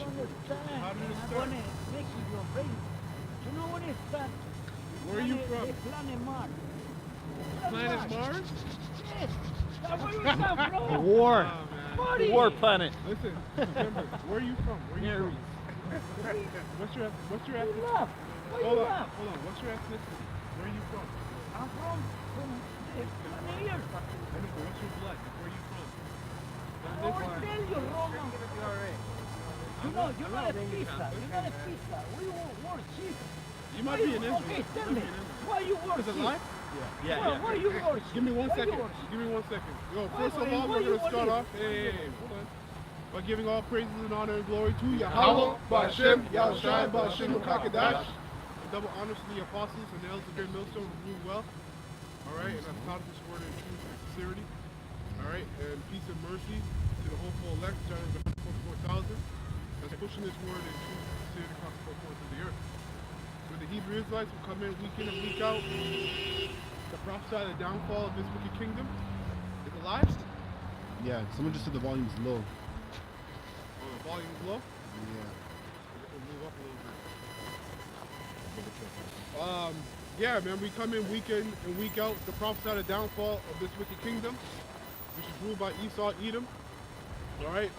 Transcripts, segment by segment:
question. understand. How did it I'm start? going to make your brain. You know when it starts? Where are you from? The planet Mars. Planet Mars? Yes. That's where you come from. The war. Oh, man. Buddy. The war planet. Listen, remember, where are you from? Where are you from? What's your You ethnicity? laugh. Why you Hold on, laugh? hold on. What's your ethnicity? Where are you from? I'm from the planet Earth. I know, but what's your blood? Where are you from? I will tell you, Roman. You're not a pizza. You're not a pizza. We worship. You might be an Israelite. Okay, tell You me. might be an Israelite. Why you Is worship? it live? Why you worship? Give me one Why you second. worship? Give me 1 second. Yo, Why- first of why- all, why we're you going to start wanna- off hold on, by giving all praises and honor and glory to Yahweh, Ba'Shem, Yahushai, Ba'Shem, Kakadash. Double honors to the apostles and the elders of the great millstone who rule well. All right, and I've taught this word in truth and sincerity. All right, and peace and mercy to the hopeful elect, which are the 144,000, that's pushing this word in truth and sincerity across the four corners of the earth. Where the Hebrew Israelites will come in week and week out to prophesy the downfall of this wicked kingdom. Is it live? Yeah, someone just said the volume's low. Oh, the volume is low? Yeah. We'll move up a little bit. Yeah, man, we come in week in and week out to prophesy the downfall of this wicked kingdom, which is ruled by Esau Edom. All right,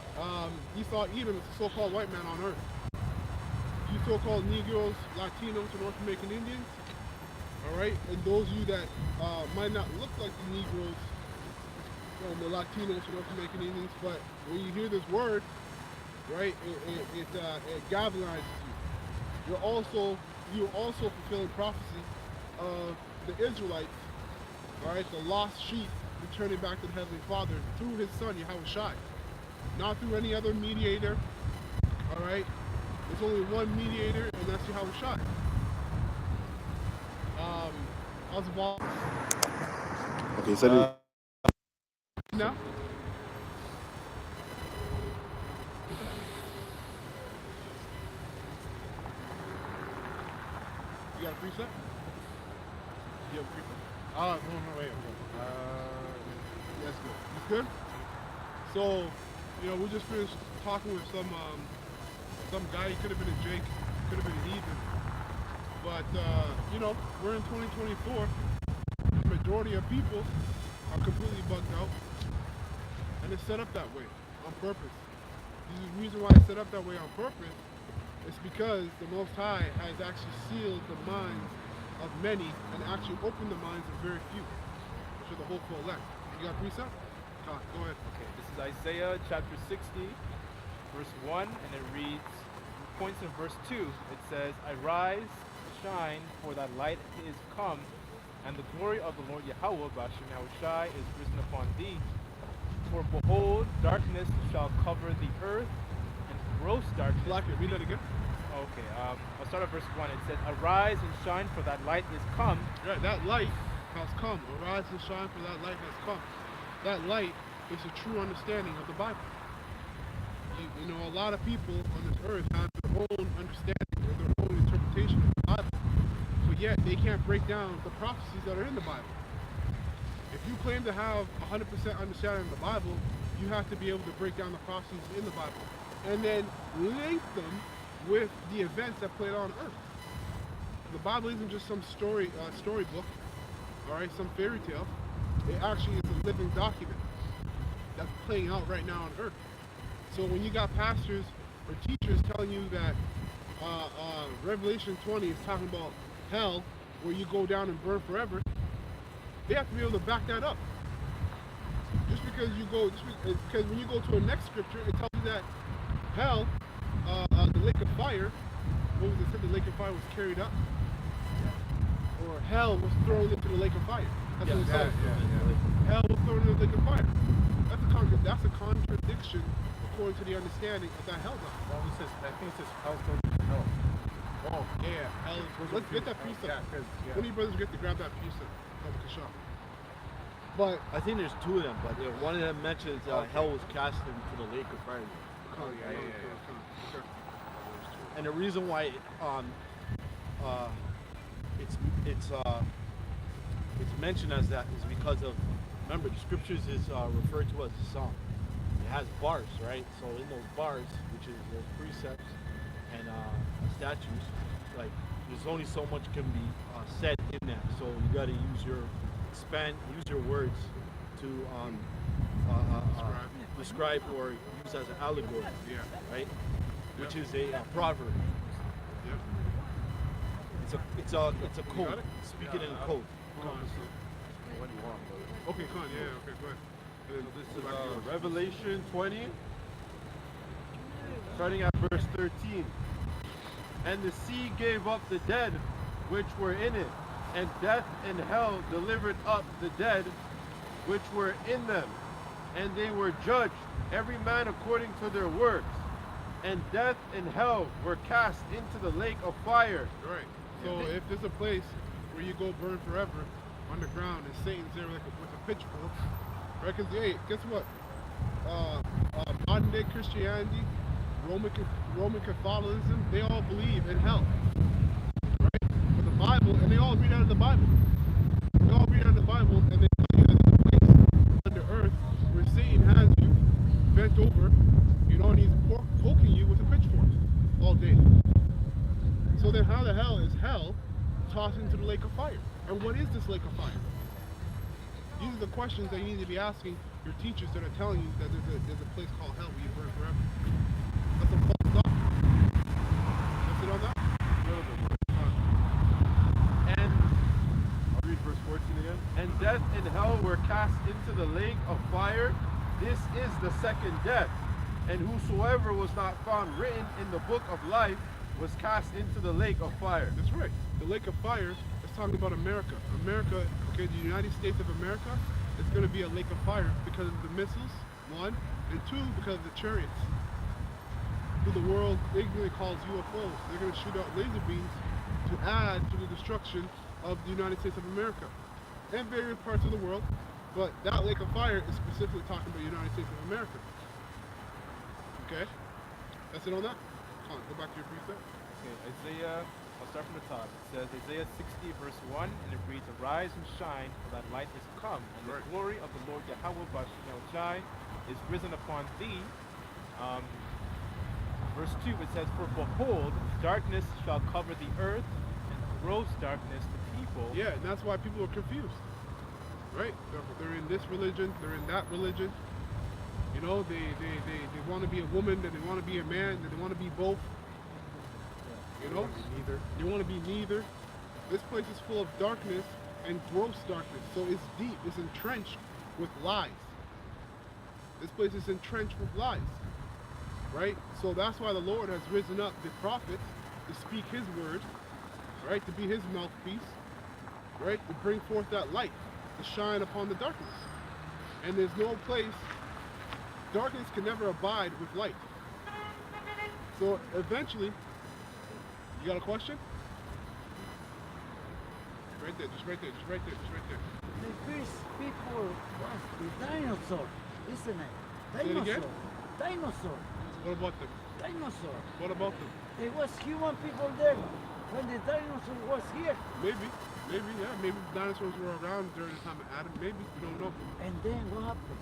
Esau Edom is the so-called white man on earth. You so-called Negroes, Latinos, and North American Indians. All right, and those of you that might not look like the Negroes, the Latinos, and North American Indians, but when you hear this word, right, it galvanizes you. You're also fulfilling prophecy of the Israelites, all right, the lost sheep returning back to the Heavenly Father through His Son, Yahushai, not through any other mediator, all right? There's only one mediator, and that's Yahushai. How's the ball? Okay, so Now? You got a preset? You have a preset? Oh, no, wait. That's good. You good? So, we just finished talking with some guy. He could have been a Jake, could have been a heathen. But, we're in 2024. The majority of people are completely bugged out. And it's set up that way on purpose. The reason why it's set up that way on purpose is because the Most High has actually sealed the minds of many and actually opened the minds of very few, which are the hopeful elect. You got precept? Go ahead. Okay, this is Isaiah chapter 60, verse 1, and it reads, points in verse 2, it says, Arise, shine, for thy light is come, and the glory of the Lord Yahweh, Ba'Shem Yahushai, is risen upon thee. For behold, darkness shall cover the earth, and gross darkness. Black, read that again. Okay, I'll start at verse 1. It says, Arise and shine, for that light is come. Yeah, that light has come. Arise and shine, for that light has come. That light is a true understanding of the Bible. A lot of people on this earth have their own understanding and their own interpretation of the Bible, but yet they can't break down the prophecies that are in the Bible. If you claim to have 100% understanding of the Bible, you have to be able to break down the prophecies in the Bible and then link them with the events that played on earth. The Bible isn't just some storybook, all right, some fairy tale. It actually is a living document that's playing out right now on earth. So when you got pastors or teachers telling you that Revelation 20 is talking about hell, where you go down and burn forever, they have to be able to back that up. Because when you go to a next scripture, it tells you that hell, the lake of fire, what was it said? The lake of fire was carried up, or hell was thrown into the lake of fire. That's what it says. Hell was thrown into the lake of fire. That's a contradiction according to the understanding of that hell God. Well, I think it says hell thrown into hell. Oh, yeah, hell. Let's get that piece up. One of you brothers get to grab that piece up. But I think there's two of them, but one of them mentions hell was cast into the lake of fire. And the reason why it's mentioned as that is because of, remember, the scriptures is referred to as a song. has bars, right? So in those bars, which is those precepts and statutes, like there's only so much can be said in that. So you got to use your words to describe or use as an allegory, right? Which is a proverb. It's a code. Speaking in a code. What do you want, brother? Okay, come on. Yeah, okay, go ahead. This is Revelation 20, starting at verse 13. And the sea gave up the dead which were in it, and death and hell delivered up the dead which were in them, and they were judged, every man according to their works. And death and hell were cast into the lake of fire. Right. So if there's a place where you go burn forever underground, and Satan's there with a pitchfork, right? Because hey, guess what? Modern day Christianity, Roman Catholicism, they all believe in hell, right? But the Bible, and they all read out of the Bible. They all read out of the Bible, and they tell you that there's a place under earth where Satan has you bent over, you know, and he's poking you with a pitchfork all day. So then how the hell is hell tossed into the lake of fire? And what is this lake of fire? These are the questions that you need to be asking your teachers that are telling you that there's a place called hell where you burn forever. That's a false doctrine. That's it on that? And I'll read verse 14 again. And death and hell were cast into the lake of fire. This is the second death. And whosoever was not found written in the book of life was cast into the lake of fire. That's right. The lake of fire is talking about America. America, okay, the United States of America is going to be a lake of fire because of the missiles, one, and two, because of the chariots, who the world ignorantly calls UFOs. They're going to shoot out laser beams to add to the destruction of the United States of America and various parts of the world. But that lake of fire is specifically talking about the United States of America. Okay? That's it on that? Come on, go back to your precept. Okay, Isaiah, I'll start from the top. It says Isaiah 60 verse 1, and it reads, Arise and shine, for that light is come, and the glory of the Lord Yahweh Bashem is risen upon thee. Verse 2, it says, For behold, darkness shall cover the earth, and gross darkness the people. Yeah, and that's why people are confused. Right? They're in this religion, they're in that religion. You know, they want to be a woman, then they want to be a man, then they want to be both. You know? Neither. They want to be neither. This place is full of darkness and gross darkness. So it's deep, it's entrenched with lies. This place is entrenched with lies. Right? So that's why the Lord has risen up the prophets to speak his word, right? To be his mouthpiece, right? To bring forth that light, to shine upon the darkness. And there's no place, darkness can never abide with light. So eventually, you got a question? Right there, just right there, just right there, just right there. The first people was the dinosaur, isn't it? Say it again? Dinosaur. What about them? Dinosaur. What about them? There was human people there when the dinosaur was here. Maybe, yeah. Maybe dinosaurs were around during the time of Adam. Maybe, we don't know. And then what happened?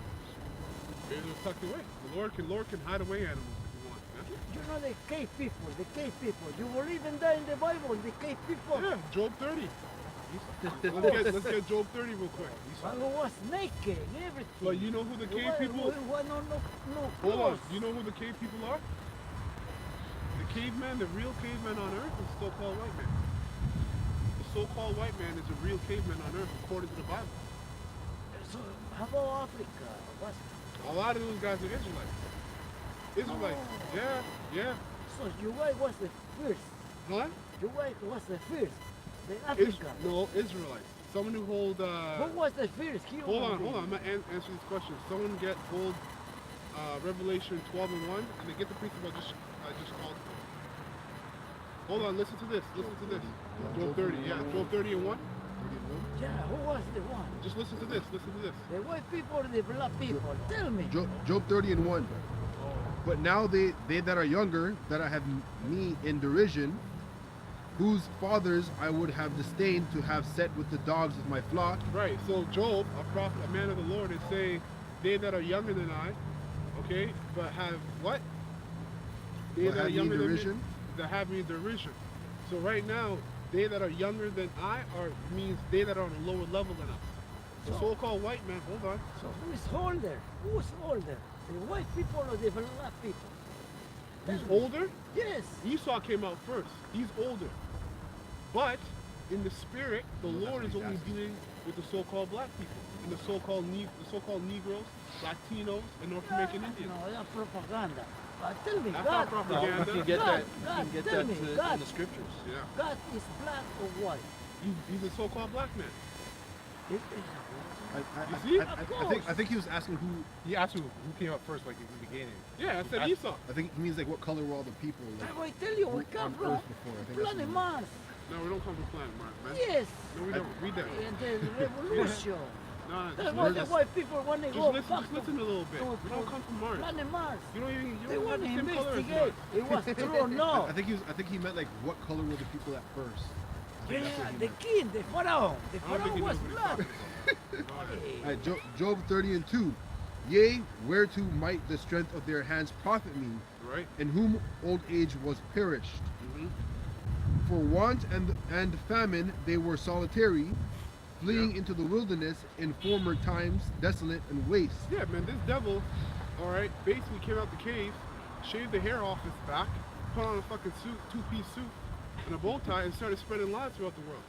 Maybe they were tucked away. The Lord can hide away animals if you want. Yeah? You know the cave people. You believe in that in the Bible, the cave people. Yeah, Job 30. Let's get Job 30 real quick. Well, it was naked, everything. But you know who the cave people? No Hold on. clothes. You know who the cave people are? The caveman, the real caveman on Earth is the so-called white man. The so-called white man is a real caveman on Earth according to the Bible. So, how about Africa? A lot of those guys are Israelites. Israelites. Oh. Yeah. So your wife was the first. Huh? Your wife was the first. The Africa. No, Israelites. Someone who hold. Who was the first? Hold on. I'm gonna answer this question. Someone hold Revelation 12 and 1, and they get the precept I just called for. Hold on. Listen to this. Job 30. Yeah, Job 30 and 1. Yeah, who was the one? Just listen to this. The white people or the black people? Tell me. Job 30 and 1. But now they that are younger, that I have me in derision, whose fathers I would have disdained to have set with the dogs of my flock. Right. So Job, a prophet, a man of the Lord, is saying, they that are younger than I, Okay, but have what? They What that are have ye in younger than me, derision? that have me in derision. So right now, they that are younger than I are means they that are on a lower level than us. The So- so-called white man. Hold on. So who is older? Who's older? The white people or the black people? He's Tell me. older. Yes. Esau came out first. He's older. But in the spirit, the Lord is only dealing with the so-called black people and the so-called Negroes, Latinos, and North American Indians. No, that's propaganda. But tell me, That's God, not propaganda. You can get God, that. God, You can get tell that me, to, God. in the scriptures. Yeah. God is black or white? He's a so-called black man. It- You see? I think he was asking who. He asked who came up first, like in the beginning. Yeah, I said Esau. I think he means like what color were all the people like I tell you, we on come from Earth before. I think that's planet what Mars. No, we don't come from planet Mars, man. Yes. No, we don't. Read that. And the revolution. Nah, That's just why the listen. white people want to Just go listen, back just listen a little bit. We don't come from Mars. planet Mars. You don't even. You They don't have want the to same color as investigate. Mars. It was true or no. I think he meant like what color were the people at first. Yeah, the king, the pharaoh. The I don't think pharaoh he was knows what he's black. talking about. Hey. Alright, Job 30:2. Yea, whereto might the strength of their hands profit me, Right? in whom old age was perished. Mm-hmm. For want and famine they were solitary, fleeing Yeah. into the wilderness in former times, desolate and waste. Yeah, man, this devil, alright, basically came out the cave, shaved the hair off his back, put on a fucking suit, two-piece suit, and a bow tie, and started spreading lies throughout the world.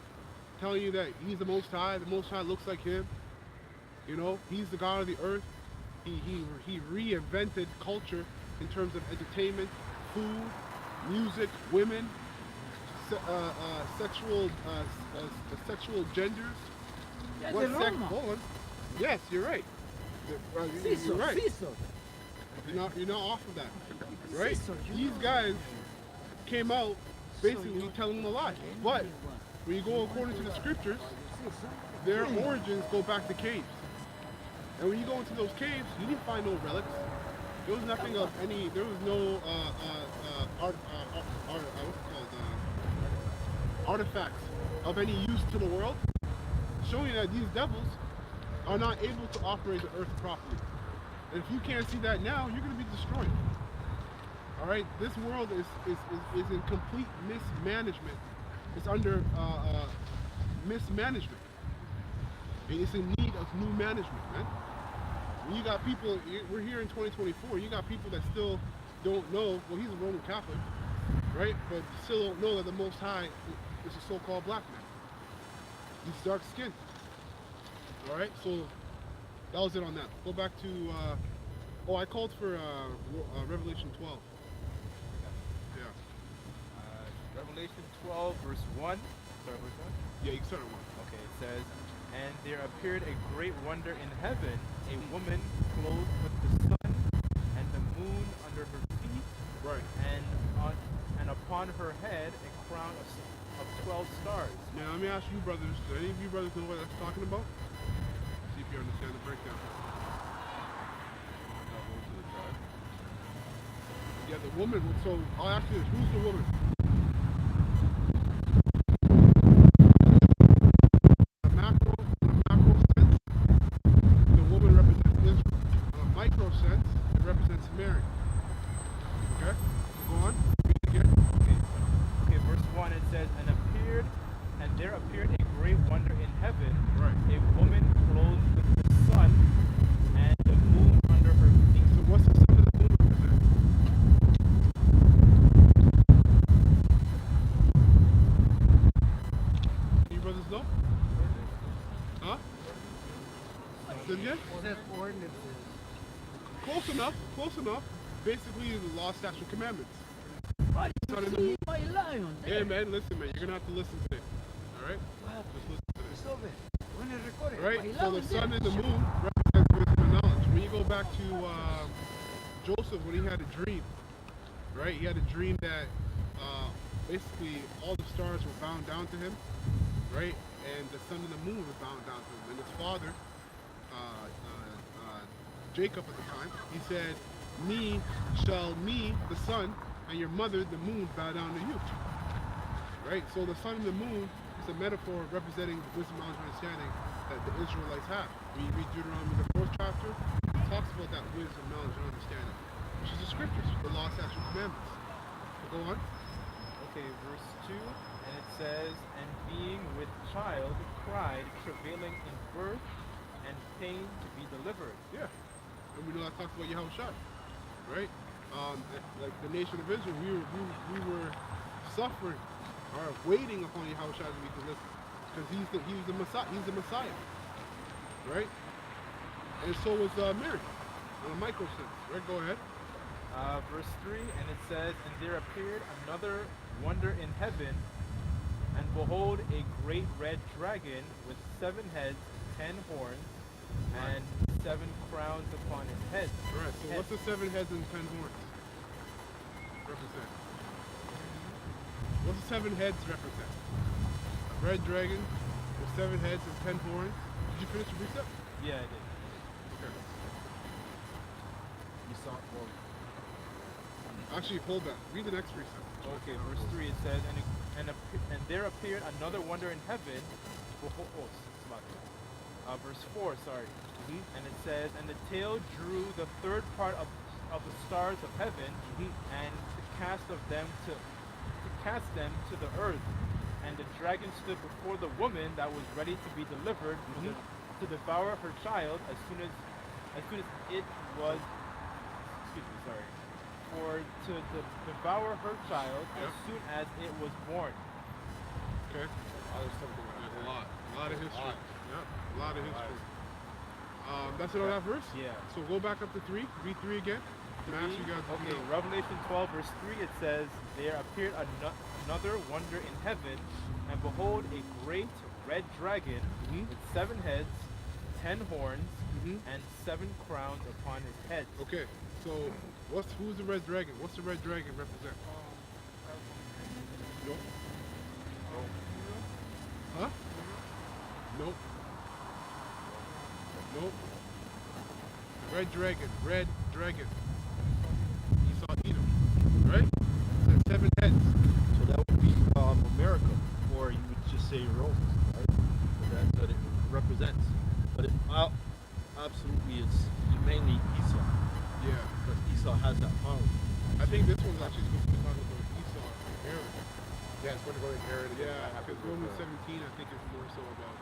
Telling you that he's the Most High looks like him. You know, he's the God of the earth. He reinvented culture in terms of entertainment, food, music, women, sexual genders. Yeah, What the sex? Roma. Hold on. Yes, you're right. Caesar, You're right. Caesar. You're not off of that, right? Caesar, you These know. guys came out basically you- telling them a lie. But when you go according to the scriptures, their origins go back to caves. And when you go into those caves, you didn't find no relics. There was nothing of any. There was no artifacts of any use to the world, showing that these devils are not able to operate the earth properly. And if you can't see that now, you're going to be destroyed. All right, this world is in complete mismanagement. It's under mismanagement. And it's in need of new management, man. When you got people, we're here in 2024, you got people that still don't know, well, he's a Roman Catholic, right? But still don't know that the Most High is a so-called black man. He's dark skinned. All right, so that was it on that. Go back to, I called for Revelation 12. Yeah. Revelation 12, verse 1. Sorry, verse 1? Yeah, you can start at 1. Okay, it says, and there appeared a great wonder in heaven, a woman clothed with the sun and the moon under her feet, Right. and upon her head a crown of 12 stars. Now, let me ask you brothers, do any of you brothers know what that's talking about? See if you understand the breakdown. Yeah, the woman, so I'll ask you this, who's the woman? On a macro sense, the woman represents Israel. On a micro sense, it represents Mary. Okay? So go on, read it again. Okay, verse 1 it says, and there appeared a great wonder in heaven, Right. a woman clothed with the sun and the moon under her feet. So what's the sun and the moon represent? Any brothers know? Huh? Say it again? Close enough, close enough. Basically, the law, statute, commandments. But Sun and the you moon. see my lion there. Yeah, man, listen, man. You're gonna have to listen to it. All right? Wow. Just listen to this. So, when I record it, All right? my So the lion sun there. and the moon represent wisdom and knowledge. When you go back to Joseph, when he had a dream, right? He had a dream that basically all the stars were bound down to him, right? And the sun and the moon were bound down to him. And his father, Jacob at the time, he said, me, the sun, and your mother, the moon, bow down to you. Right? So the sun and the moon is a metaphor representing the wisdom, knowledge, and understanding that the Israelites have. When you read Deuteronomy, the 4th chapter, it talks about that wisdom, knowledge, and understanding. commandments. So go on. Okay, verse 2, and it says, and being with child, cried, travailing in birth, and pain to be delivered. Yeah. And we know that talks about Yahushua, right? Like the nation of Israel, we were suffering or waiting upon Yahushua to be delivered. Because he's the Messiah. Right? And so was Mary, on a micro sense. Right? Go ahead. Verse 3, and it says, and there appeared another wonder in heaven, and behold, a great red dragon with 7 heads, 10 horns, and 7 crowns upon his head. Right. So what's the 7 heads and 10 horns represent? What's the 7 heads represent? A red dragon with 7 heads and 10 horns. Did you finish the precept? Yeah, I did. Okay. Esau, well, Actually, hold that. Read the next precept. Okay, verse 3, it says, and there appeared another wonder in heaven. Verse 4, sorry. And it says, and the tail drew the third part of the stars of heaven, and to cast them to the earth. And the dragon stood before the woman that was ready to be delivered to devour her child as soon as it was. Excuse me, sorry. For to devour her child as soon as it was born. Okay. There's a lot of history. Yep. A lot of history. That's it on that verse? Yeah. So go back up to 3. Read 3 again. Max, you guys. Okay, Revelation 12, verse 3, it says, there appeared another wonder in heaven, and behold, a great red dragon with 7 heads, 10 horns, and 7 crowns upon his head. Okay, so who's the red dragon? What's the red dragon represent? Nope. Huh? Nope. Nope. Red dragon. Esau Edom. Right? So 7 heads. so that would be America, or you would just say Rome, right? So that's what it represents. But absolutely, it's mainly Esau, Yeah. because Esau has that power. I think this one's actually supposed to be talking about Esau and Aaron. Yeah, it's going to go inherit. Yeah, because Romans 17, I think, is more so about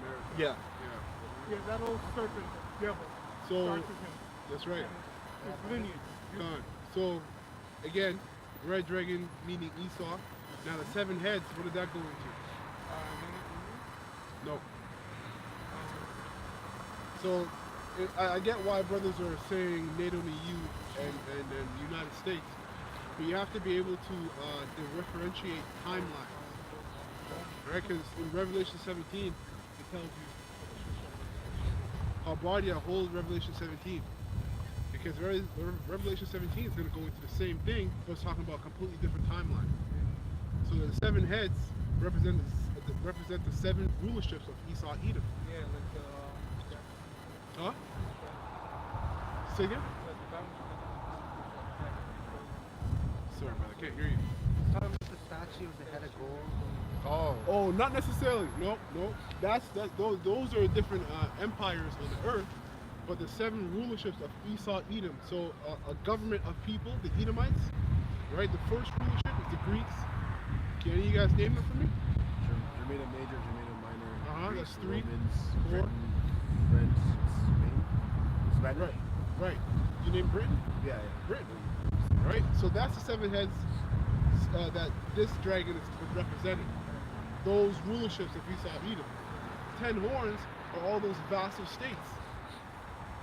America. Yeah. Yeah. Yeah, that old serpent, devil, So, starts with him. that's right. His lineage. Gone. So, again, red dragon meaning Esau. Now the 7 heads, what did that go into? No. So, I get why brothers are saying NATO and EU and United States, but you have to be able to differentiate timelines, right? Because in Revelation 17, it tells you Habardia holds Revelation 17. Because Revelation 17 is going to go into the same thing, but it's talking about a completely different timeline. So the 7 heads represent the 7 rulerships of Esau Edom. Yeah, like Huh? Say again? Sorry, brother, I can't hear you. Talking about the statue of the head of gold. Oh, not necessarily. Nope. Those are different empires on the earth, but the 7 rulerships of Esau Edom. So a government of people, the Edomites, right? The first rulership is the Greeks. Can any of you guys name them for me? Germana Major, Germana Minor. That's 3, Romans, 4. Britain, Spain. Right. You name Britain? Yeah. Britain. Right? So that's the 7 heads that this dragon is representing. Those rulerships of Esau Edom. 10 horns are all those vassal states.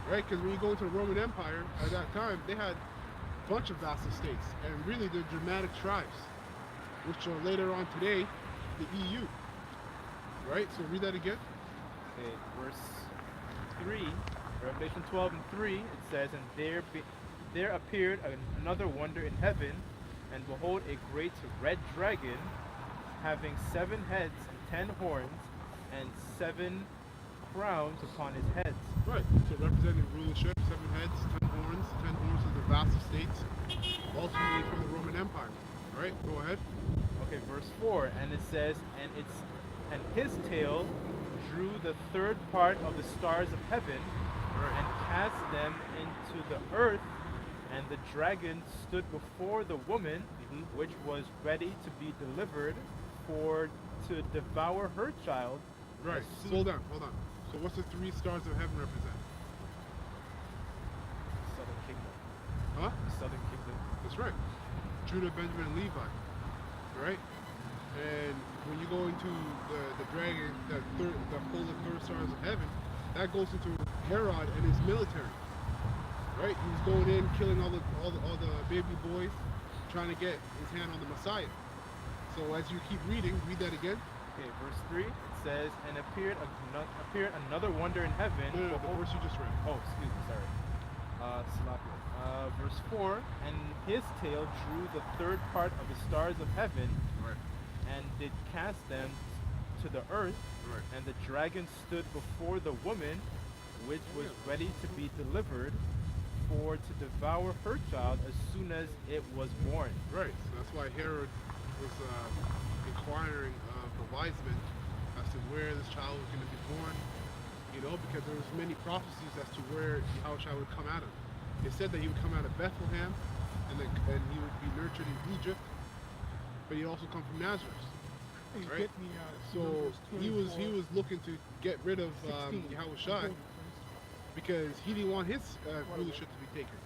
Right? Because when you go into the Roman Empire, at that time, they had a bunch of vassal states. And really, they're Germanic tribes, which are later on today, the EU. Right? So read that again. Okay, verse 3, Revelation 12 and 3, it says, and there appeared another wonder in heaven, and behold, a great red dragon, having 7 heads and 10 horns, and 7 crowns upon his heads. Right. So representing rulership, 7 heads, 10 horns. 10 horns is the vassal states, ultimately from the Roman Empire. Right? Go ahead. Okay, verse 4, and it says, and his tail drew the third part of the stars of heaven, and cast them into the earth, and the dragon stood before the woman, Mhm. which was ready to be delivered, for to devour her child. Right. as soon- Hold on. So what's the 3 stars of heaven represent? Southern kingdom. Huh? Southern kingdom. That's right. Judah, Benjamin, and Levi. Right? And when you go into the dragon, that full of 3 stars of heaven, that goes into Herod and his military. Right? He was going in, killing all the baby boys, trying to get his hand on the Messiah. So as you keep reading, read that again. Okay, verse 3, it says, and appeared another wonder in heaven. No, the behold- verse you just read. Oh, excuse me, sorry. Salakia. Verse 4, and his tail drew the third part of the stars of heaven, Right. and did cast them to the earth, Right. and the dragon stood before the woman, which was ready to be delivered, for to devour her child as soon as it was born. Right. So that's why Herod was inquiring of the wise men as to where this child was going to be born. You know, because there was many prophecies as to where Yahushua would come out of. It said that he would come out of Bethlehem, and he would be nurtured in Egypt, but he'd also come from Nazareth. Hey, Right. get me, So Numbers he was 24, looking to get rid of 16. Yahushua Okay. because he didn't want his rulership to be taken.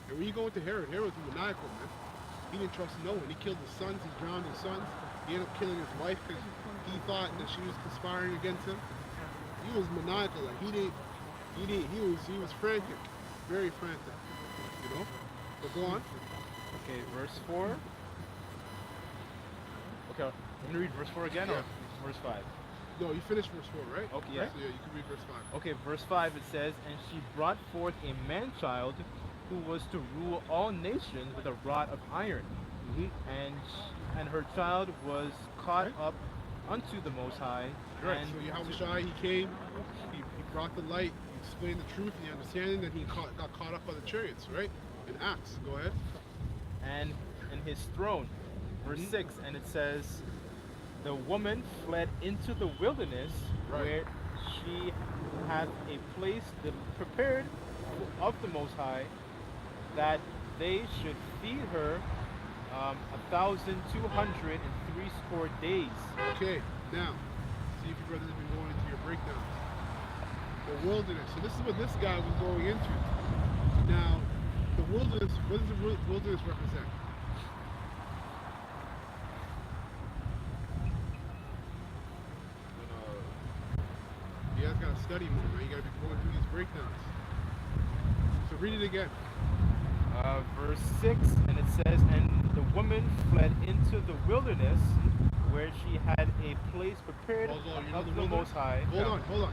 And when you go into Herod, Herod was maniacal, man. He didn't trust no one. He killed his sons. He drowned his sons. He ended up killing his wife because he thought that she was conspiring against him. He was maniacal. Like he was frantic, very frantic. You know. But go on. Okay, verse 4. Okay, I'm going to read verse 4 again, Yeah. or verse 5? No, you finished verse 4, right? Okay, yeah. So yeah, you can read verse 5. Okay, verse 5 it says, and she brought forth a man-child who was to rule all nations with a rod of iron. And her child was caught up unto the Most High. Right. And So Yahushua, he came, he brought the light, he explained the truth and the understanding, that he got caught up by the chariots, right? In Acts. Go ahead. and his throne. Verse 6, and it says, the woman fled into the wilderness, Right. where she had a place prepared of the Most High, that they should feed her 1,260 days. Okay, now, see if your brothers have been going into your breakdowns. The wilderness. So this is what this guy was going into. Now, the wilderness, what does the wilderness represent? You guys gotta study more, man. You gotta be going through these breakdowns. So read it again. Verse 6, and it says, and the woman fled into the wilderness, where she had a place prepared Hold on, you know of the the wilderness? Most High. Hold on. You know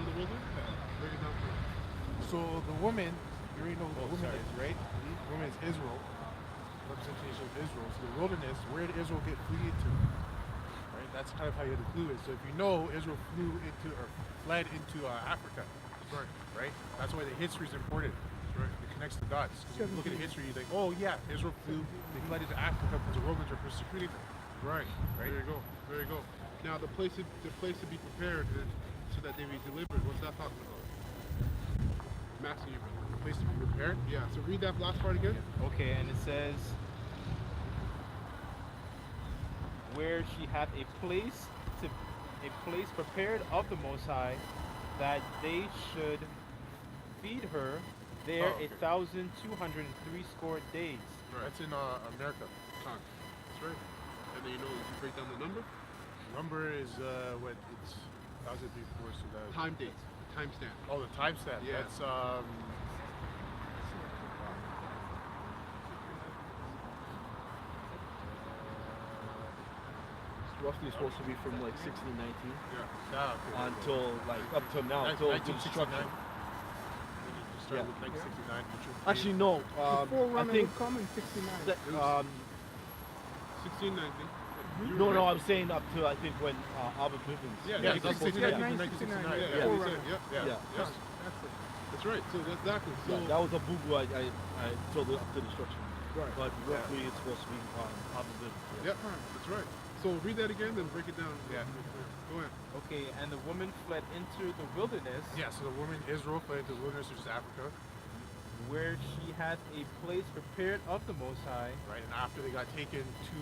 the wilderness? Break it down for me. So the woman, you already know Oh, the woman sorry. is, right? The woman is Israel, representation of Israel. So the wilderness, where did Israel get flee to? Right? That's kind of how you have to clue it. So if you know Israel flew into or fled into Africa, Right. right? That's why the history is important. Right. It connects the dots. Because if you look at the history, you think, oh yeah, Israel they fled into Africa because the Romans were persecuting them. Right. Right. There you go. There you go. Now the place to be prepared is so that they be delivered. What's that talking about? I'm asking you, brother. The place to be prepared. Yeah. So read that last part again. Okay, and it says, where she had a place prepared of the Most High, that they should feed her there Oh, okay. 1,260 days. That's in America. Time. That's right. And then you break down the number. Number is what it's 1,000 before, so that Time dates. Timestamp. oh the timestamp. Yeah. That's Roughly supposed to be from like 1619 Yeah. okay. until like up till now, until 1969. destruction. You start with 1969. which would be- Actually, no. I Forerunner think would come in 69. that, 1690. no, I'm saying up to I think when Albert Bivens. Yeah, Yeah, that's that's 69. 1969. Yeah, Yeah. yeah, we said, yeah. Yeah. Yeah. Yes. That's it. That's right. So that's exactly. So Yeah, that was a boo I told it up to destruction. right. But roughly it's supposed to be Albert Bivens. Yep. That's right. So read that again, then break it down. Yeah. Go ahead. Okay, and the woman fled into the wilderness, Yeah. So the woman Israel fled into the wilderness, which is Africa. where she has a place prepared of the Most High. Right, and after they got taken to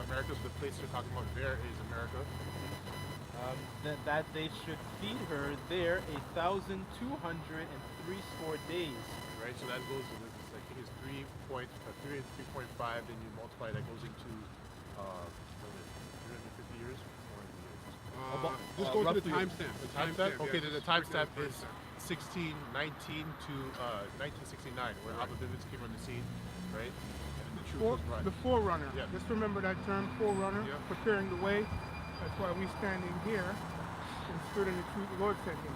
America, so the place they're talking about there is America. That they should feed her there 1,260 days. Right, so that goes to I think it's 3 and 3.5. Then you multiply that goes into what is it, 350 years. Just go to the roughly timestamp. The timestamp. Okay, yeah, the just timestamp break is down 1619 to 1969, where Abba Bivens came on the scene, right? And the truth was brought. The forerunner. Yeah. Just remember that term, forerunner, Yeah. preparing the way. That's why we standing here in spirit and the truth the Lord sent him.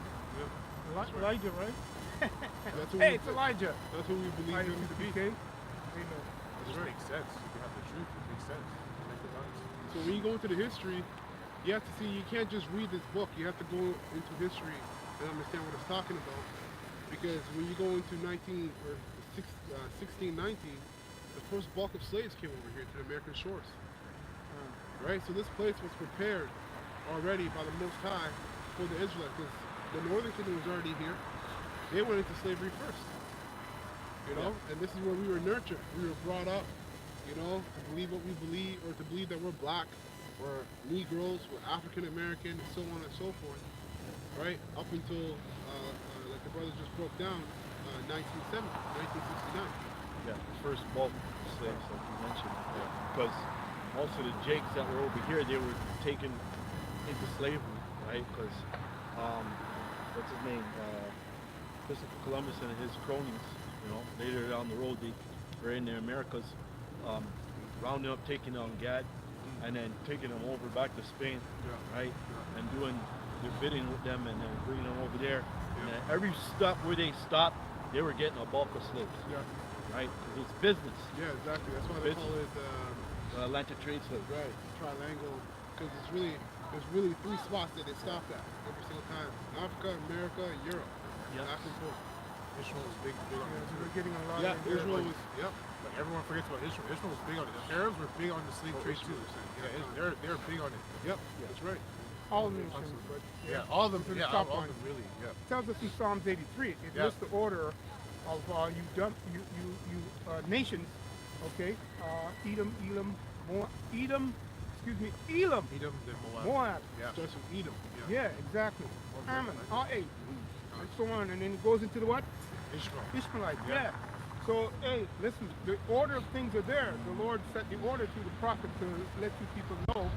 Elijah, right? That's what Hey, we, it's Elijah. that's what we believe him to be. PK. Amen. It just makes sense. If you have the truth, it makes sense. It makes the sense. So when you go into the history, you have to see, you can't just read this book. You have to go into history and understand what it's talking about. Because when you go into 1619, the first bulk of slaves came over here to the American shores. Right? So this place was prepared already by the Most High for the Israelites. Because the Northern Kingdom was already here. They went into slavery first. You know? And this is where we were nurtured. We were brought up, you know, to believe what we believe, or to believe that we're black, we're Negroes, we're African American, and so on and so forth. Right? Up until, like the brothers just broke down, 1969. Yeah, the first bulk slaves, like you mentioned. Because most of the Jakes that were over here, they were taken into slavery, right? Because, what's his name? Christopher Columbus and his cronies, you know, later down the road, they were in the Americas, rounding up, taking on Gad, and then taking them over back to Spain, right? And doing their bidding with them, and then bringing them over there. And then every stop where they stopped, they were getting a bulk of slaves, right? Because it's business. Yeah, exactly. That's why they call it Atlantic trade slave. right, triangle. Because there's really three spots that they stopped at every single time: Africa, America, and Europe. Yeah. Back and forth. Israel was big on Yeah, it so too. we're getting a lot Yeah, of Israel was. Yep. Like everyone forgets about Israel. Israel was big on it. The Arabs were big on the slave trade too. Israel, They're big on it. Yep. That's right. all nations, but Yeah, all of them. to the Yeah, top all of line. them really. Yeah. It tells us in Psalms 83. It Yeah. lists the order of nations. Okay, Edom, Elam, Elam, Edom, then Moab. Moab. Yeah. Starts with Edom. Yeah, exactly. Moab. Ammon, and so on, and then it goes into the what? Ishmael. Ishmaelites. Yeah. Yeah. So, hey, listen, the order of things are there. The Lord set the order through the prophet to let you people know,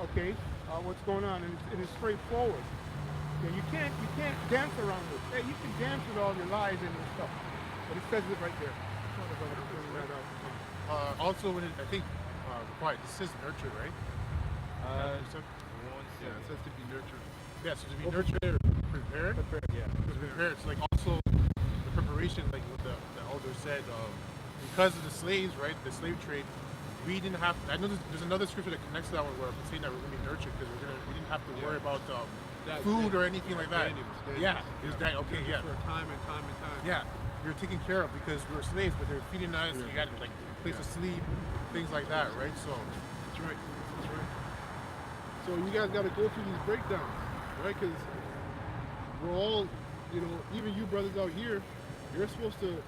okay, what's going on, and it's straightforward. Yeah, you can't dance around it. Hey, you can dance with all your lies and your stuff, but it says it right there. Also, when I think required, this says nurture, right? One Yeah, it second. says to be nurtured. Yeah, so to be nurtured, prepared. Yeah. Because prepared, so like also the preparation, like what the elder said, because of the slaves, right? The slave trade, we didn't have. I know there's another scripture that connects to that one where it's saying that we're gonna be nurtured because we didn't have to worry about food or anything like that. Yeah, is that okay? Yeah. For time and time and time. Yeah, we were taken care of because we were slaves, but they were feeding us. You had like a place to sleep, things like that, right? So That's right. That's right. So you guys got to go through these breakdowns, right? Because we're all, you know, even you brothers out here, you're supposed to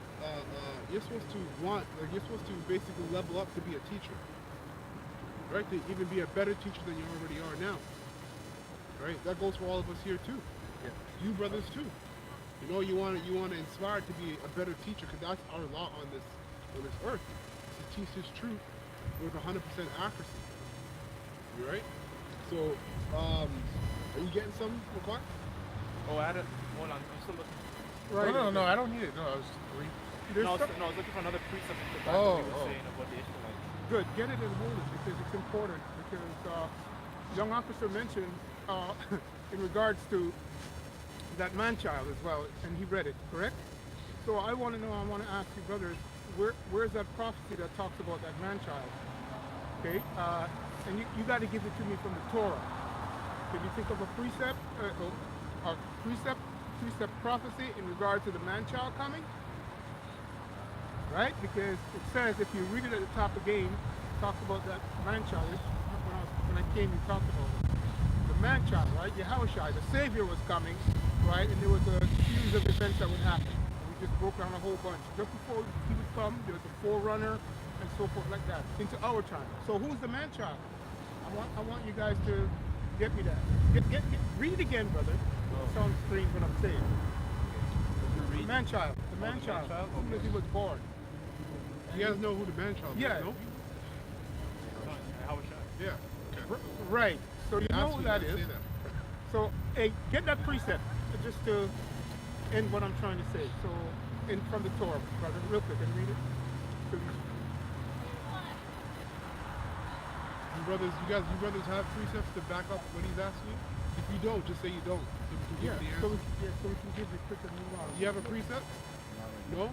you're supposed to basically level up to be a teacher, right? To even be a better teacher than you already are now, right? That goes for all of us here too. Yeah. You brothers too. You know, you want to inspire to be a better teacher because that's our law on this earth. To teach this truth with 100% accuracy. You right? So, are you getting some, McCoy? Oh, I had it. Hold on. I'm still looking. Right. no, I don't need it. No, I was reading. There's No, I some- was looking for another precept that Oh, we were oh. saying about the Ishmaelites. Good, get it in hold it because it's important. Because young officer mentioned in regards to that man-child as well, and he read it, correct? So I want to know. I want to ask you, brothers, where's that prophecy that talks about that man-child? Okay, and you got to give it to me from the Torah. Can you think of a precept prophecy in regard to the man-child coming? Right? Because it says, if you read it at the top again, it talks about that man-child. When I came, you talked about it. The man-child, right? Yahushua, the Savior was coming, right? And there was a series of events that would happen. We just broke down a whole bunch. Just before he would come, there was a forerunner and so forth like that into our time. So who's the man child? I want you guys to get me that. Read it again, brother. It sounds strange what I'm saying. The man child. The man child. As soon as he was born. You guys know who the man child Yeah. is, no? Yeah. Okay. Right. So you know Ask who me that to is. say that. So hey, get that precept just to end what I'm trying to say. So in from the Torah, brother, real quick and read it. So You brothers have precepts to back up what he's asking you? If you don't, just say you don't. So we can give yeah, you the so answer. we can give you a quick and move on. You have a precept? No?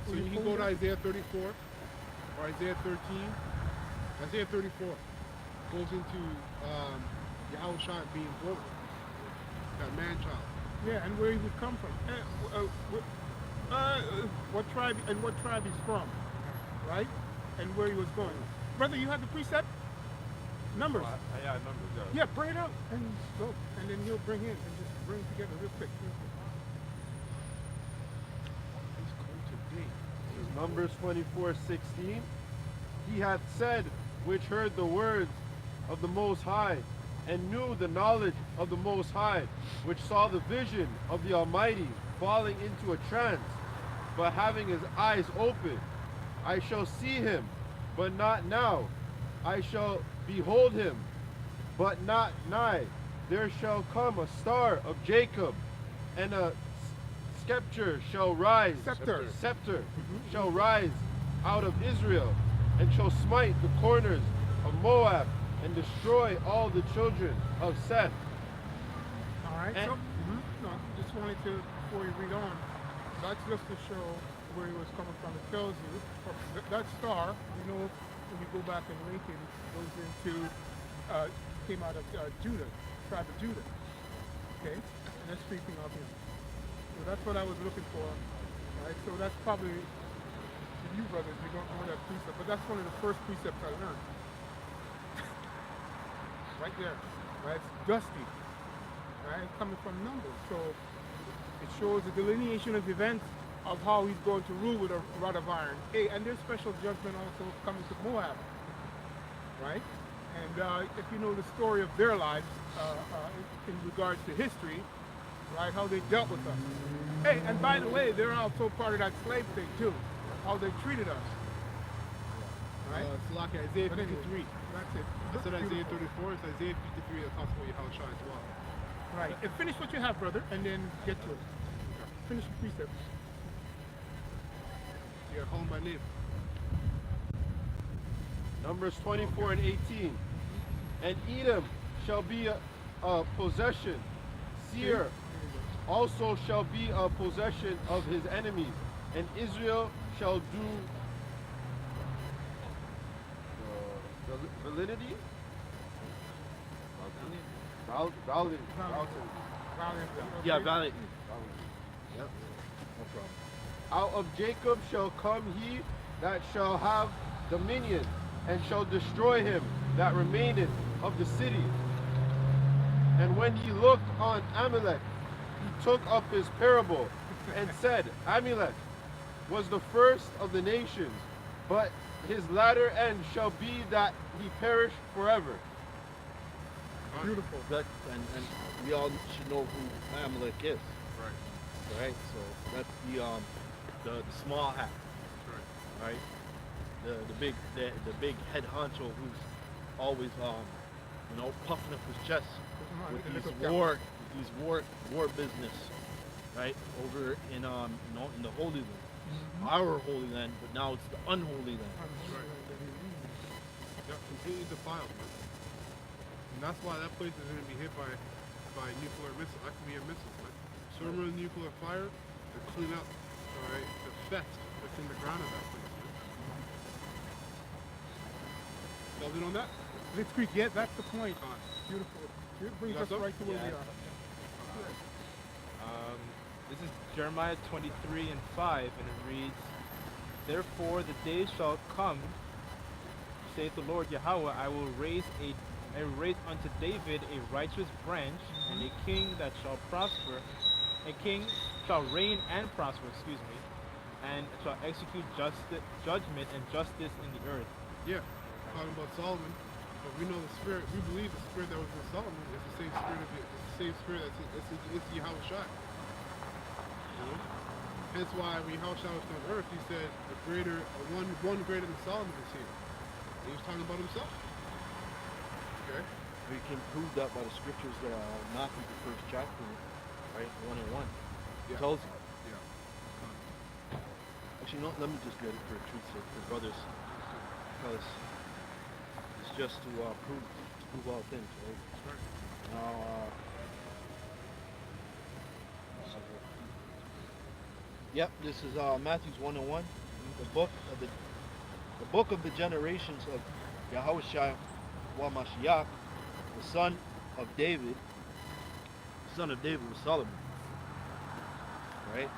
So you can go to Isaiah 34 or Isaiah 13. Isaiah 34 goes into Yahushua being born, that man child. Yeah, and where he would come from. What tribe and what tribe he's from, right? And where he was going. Brother, you have the precept? Numbers. Yeah, numbers. Yeah, bring it out and go. And then he'll bring in and just bring it together real quick. He's cold today. This is Numbers 24:16. He hath said, which heard the words of the Most High, and knew the knowledge of the Most High, which saw the vision of the Almighty, falling into a trance, but having his eyes open. I shall see him, but not now. I shall behold him, but not nigh. There shall come a star of Jacob, and a scepter shall rise. Scepter shall rise out of Israel, and shall smite the corners of Moab, and destroy all the children of Seth. All right. And- So, no, just wanted to, before you read on, that's just to show where he was coming from. It tells you that star. You know, when you go back and Lincoln goes into came out of Judah, tribe of Judah. Okay, and that's speaking of him. So that's what I was looking for. Right. So that's probably to you brothers. You don't know that precept, but that's one of the first precepts I learned. Right there. Right. It's dusty. Right, coming from Numbers. So it shows the delineation of events of how he's going to rule with a rod of iron. Hey, and there's special judgment also coming to Moab. Right? And if you know the story of their lives in regards to history, right, how they dealt with us. Hey, and by the way, they're also part of that slave thing too, how they treated us. Right? Salaki, Isaiah But anyway, 53. that's it. I said Isaiah Beautiful. 34, it's Isaiah 53 that talks about Yahushua as well. Right. And finish what you have, brother, and then get to it. Finish the precept. You gotta call him by name. Numbers 24 and 18. And Edom shall be a possession. Seir also shall be a possession of his enemies. And Israel shall do validity? Valid. Yeah, valid. Yep. No problem. Out of Jacob shall come he that shall have dominion, and shall destroy him that remaineth of the city. And when he looked on Amalek, he took up his parable, and said, Amalek was the first of the nations, but his latter end shall be that he perish forever. Beautiful. That, and we all should know who Amalek is. Right. Right? So that's the small hat. That's right. Right? The big head honcho who's always puffing up his chest with these war business, right? Over in in the Holy Land. Our Holy Land, but now it's the unholy land. Yeah, completely defiled, man. And that's why that place is going to be hit by nuclear missiles. That could be a missile, man. Swimmer in nuclear fire and clean up, alright, the fest that's in the ground of that place, man. Y'all in on that? Let's quick. Yeah, that's the point. Con. Beautiful. It brings got us some? right to where we Yeah. are. This is Jeremiah 23 and 5, and it reads, Therefore the days shall come, saith the Lord Yahweh, I will raise unto David a righteous branch, and a king that shall prosper, a king shall reign and prosper, excuse me, and shall execute judgment and justice in the earth. Yeah, talking about Solomon, but we know the spirit. We believe the spirit that was in Solomon is the same spirit it's the same spirit it's Yahweh Shai. You know? Hence why when Yahweh Shai was on earth, he said one greater than Solomon is here. He was talking about himself. Okay. We can prove that by the scriptures that Matthew, the first chapter, right, 1 and 1, Yeah. tells you. Yeah. Actually, no, let me just get it for truth's sake, for brothers, because it's just to prove all things, right? That's right. Now, yep, this is Matthew's 1 and 1, the book of the generations of Yahushua wa Mashiach, the son of David. The son of David was Solomon, right?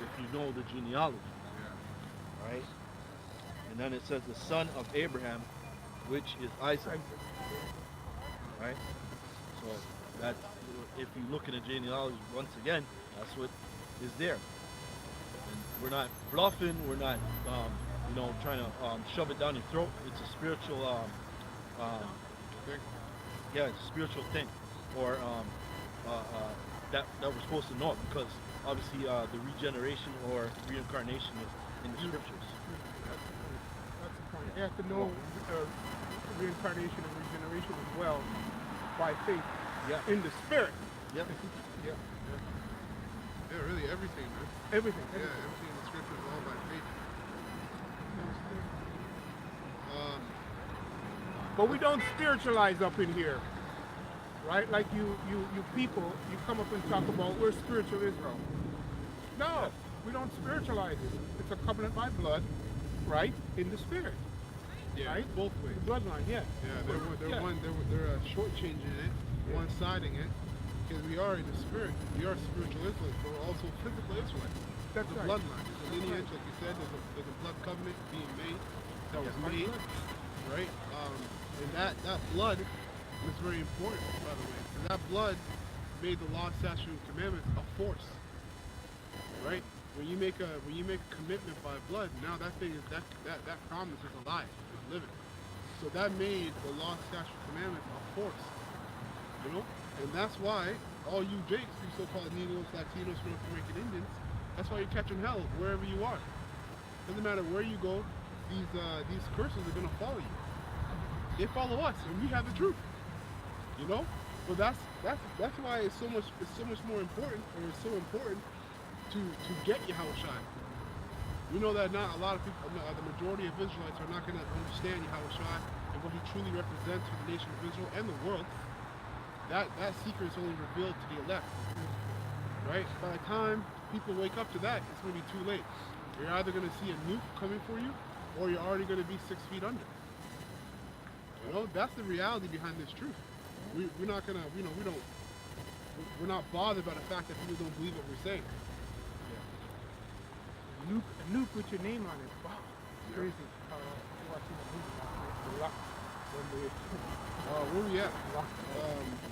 If you know the genealogy, Yeah. right? And then it says the son of Abraham, which is Isaac, right? So that's, if you look in the genealogy once again, that's what is there. And we're not bluffing. We're not, trying to shove it down your throat. It's a spiritual, Thing. yeah, it's a spiritual thing, or that we're supposed to know it, because obviously the regeneration or reincarnation is in the scriptures. That's the point. You have to know reincarnation and regeneration as well by faith Yeah. in the spirit. Yep. Yeah. Yeah, really everything, man. Everything. Yeah, everything in the scripture is all by faith. But we don't spiritualize up in here, right? Like you people, you come up and talk about we're spiritual Israel. No, we don't spiritualize it. It's a covenant by blood, right? In the spirit, Yeah, right? both ways. The bloodline, yeah. Yeah, Yeah. they're shortchanging it, one-siding it, because we are in the spirit. We are spiritual Israelites, but we're also physical Israelites. That's the right. bloodline. There's a lineage, like you said. There's a blood covenant being made that was Yeah, made, blood. right? And that blood was very important, by the way, because that blood made the law, statute, and commandments a force, right? When you make a commitment by blood, now that thing is that promise is alive, it's living. So that made the law, statute, commandments a force, you know. And that's why all you Jakes, you so-called Negroes, Latinos, North American Indians, that's why you're catching hell wherever you are. Doesn't matter where you go, these curses are gonna follow you. They follow us, and we have the truth, you know. But that's why it's so much more important, or it's so important to get Yahushua. We know that not a lot of people, the majority of Israelites are not going to understand Yahushua and what he truly represents for the nation of Israel and the world. That secret is only revealed to the elect, right? By the time people wake up to that, it's going to be too late. You're either going to see a nuke coming for you, or you're already going to be 6 feet under. You know, that's the reality behind this truth. We're not gonna, we're not bothered by the fact that people don't believe what we're saying. A nuke with your name on it. Wow, crazy. Watching the movie last night, The Rock. Where we at?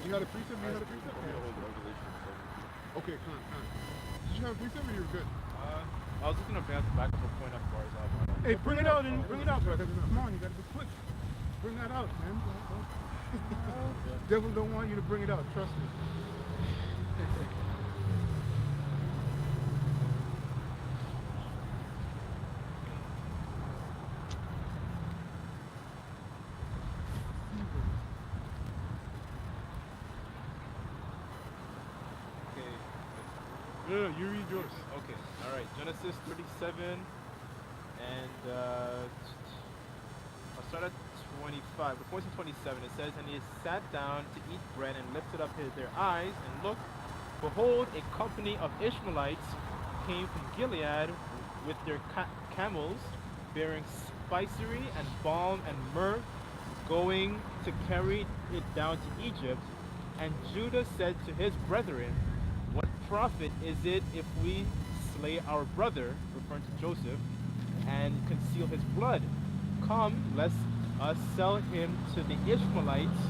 You had a precept? Okay, come on. Did you have a precept or you were good? I was just gonna back up a point as far as Hey, bring it out, brother. Come on, you gotta be quick. Bring that out, man. Devil don't want you to bring it out, trust me. okay. No, you read yours. Okay, all right. Genesis 37, and I'll start at 25. The points in 27. It says, "And he sat down to eat bread, and lifted up their eyes, and looked. Behold, a company of Ishmaelites came from Gilead with their camels, bearing spicery and balm and myrrh, going to carry it down to Egypt. And Judah said to his brethren, What profit is it if we slay our brother," referring to Joseph, "and conceal his blood? Come, let us sell him to the Ishmaelites,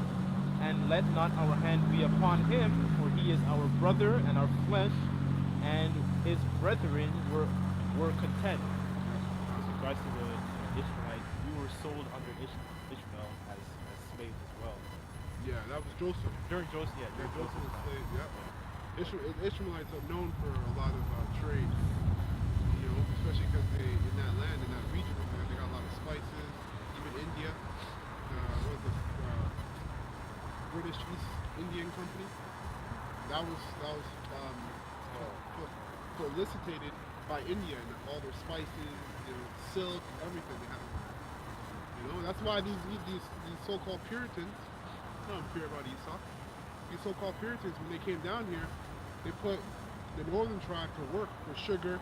and let not our hand be upon him, for he is our brother and our flesh, and his brethren were content. With regards to the Ishmaelites, we were sold under Ishmael as slaves as well. Yeah, that was Joseph. During Joseph, yeah, Yeah, during Joseph was Joseph's time. slave. Yeah. Ishmaelites are known for a lot of trade. Especially because they in that land, in that region, they got a lot of spices. Even India, what was the British East Indian Company? That was solicited by India and all their spices, silk, everything they had. That's why these so-called Puritans. I don't care about Esau. These so-called Puritans, when they came down here, they put the northern tribe to work for sugar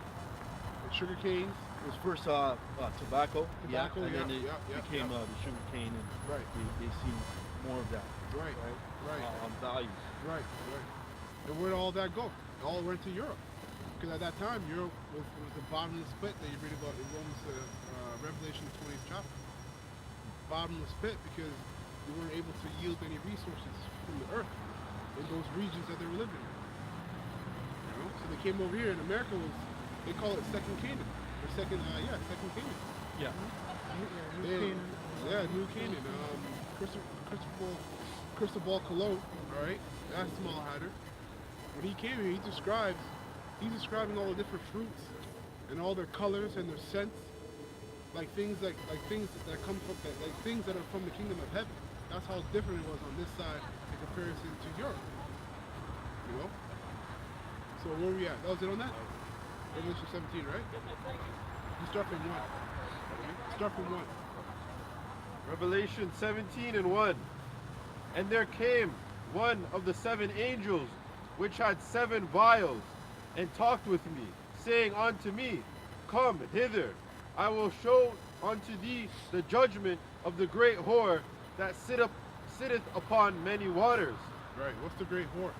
canes. It was first tobacco, and then it became the sugar cane, and Right. they see more of that. Right. Values. Right. And where did all that go? It all went to Europe. Because at that time, Europe was the bottomless pit that you read about in Romans, Revelation 20th chapter. Bottomless pit because you weren't able to yield any resources from the earth in those regions that they were living in. So they came over here, and America they call it second Canaan. Or second Canaan. Yeah. New Canaan. Cristobal Colon, all right, that small hatter. When he came here, he's describing all the different fruits and all their colors and their scents, like things that come from things that are from the kingdom of heaven. That's how different it was on this side in comparison to Europe. So where are we at? That was it on that? Revelation 17, right? You start from 1. Start from 1. Revelation 17:1. And there came one of the 7 angels, which had 7 vials, and talked with me, saying unto me, Come hither, I will show unto thee the judgment of the great whore that sitteth upon many waters. Right. What's the great whore?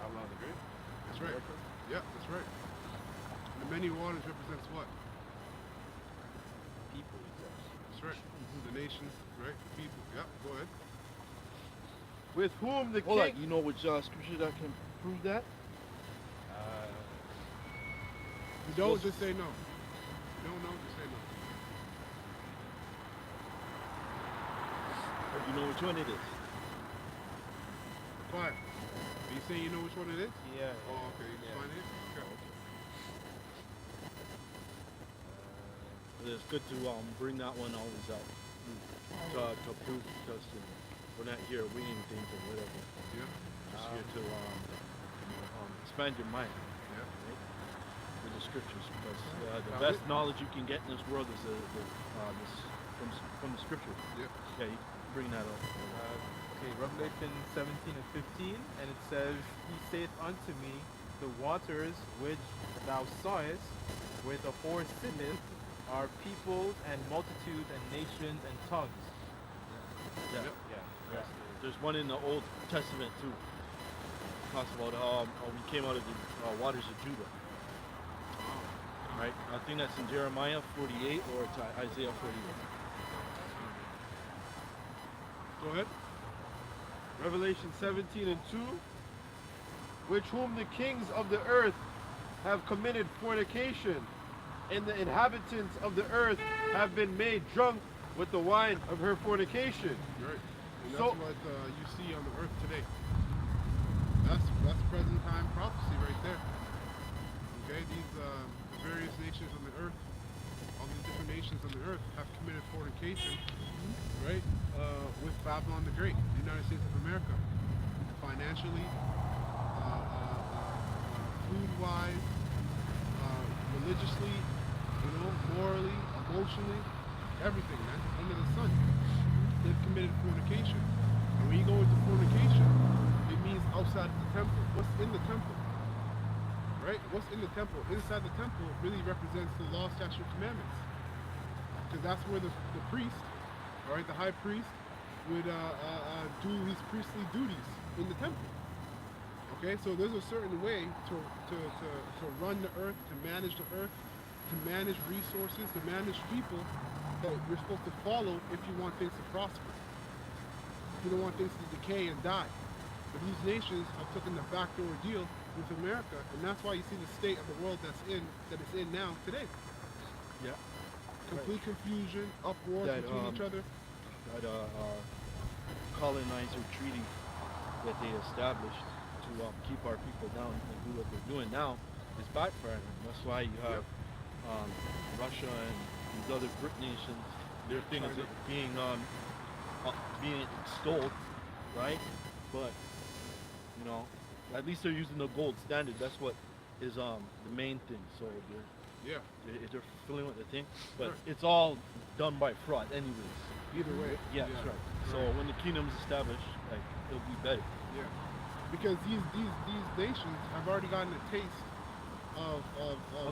Babylon the Great. That's right. Yeah, that's right. The many waters represents what? People. That's right. The nations, right? The people. Yeah, go ahead. With whom the Hold on, king... you know which scripture that can prove that? You don't just say no. You don't know, just say no. You know which one it is? Quiet. Are you saying you know which one it is? Yeah. Oh, okay. You can find it? Okay. It's good to bring that one always out to prove, because we're not here winging things or whatever. Yeah. Just here to expand your mind. Yeah. Right? With the scriptures, because the Got best it. knowledge you can get in this world is from the scriptures. Yeah. Yeah, you bring that up. Okay, Revelation 17 and 15, and it says, He saith unto me, The waters which thou sawest, where the whore sitteth, are peoples and multitudes and nations and tongues. Yeah. Yeah. There's one in the Old Testament too. Talks about how we came out of the waters of Judah. Right? I think that's in Jeremiah 48 or it's Isaiah 48. Go ahead. Revelation 17:2. Which whom the kings of the earth have committed fornication, and the inhabitants of the earth have been made drunk with the wine of her fornication. Right. And that's So- what you see on the earth today. That's present time prophecy right there. Okay, these various nations on the earth, all these different nations on the earth have committed fornication, right, with Babylon the Great, the United States of America, financially, food-wise, religiously, morally, emotionally, everything, man, under the sun. They've committed fornication. And when you go into fornication, it means outside the temple. What's in the temple? Right? What's in the temple? Inside the temple really represents the law, statute, commandments. Because that's where the priest, all right, the high priest, would do his priestly duties in the temple. Okay, so there's a certain way to run the earth, to manage the earth, to manage resources, to manage people that you're supposed to follow if you want things to prosper. If you don't want things to decay and die. But these nations have taken the backdoor deal with America, and that's why you see the state of the world that it's in now today. Yeah. Complete confusion, uproar That, between each other. That colonizer treaty that they established to keep our people down and do what they're doing now is backfiring. That's why you have Russia and these other BRIC nations. Their thing is being extolled, right? But you know, at least they're using the gold standard. That's what is the main thing. So they're fulfilling what they think, but it's all done by fraud, anyways. Either way. Yeah, that's right. So when the kingdom is established, like it'll be better. Yeah, because these nations have already gotten a taste of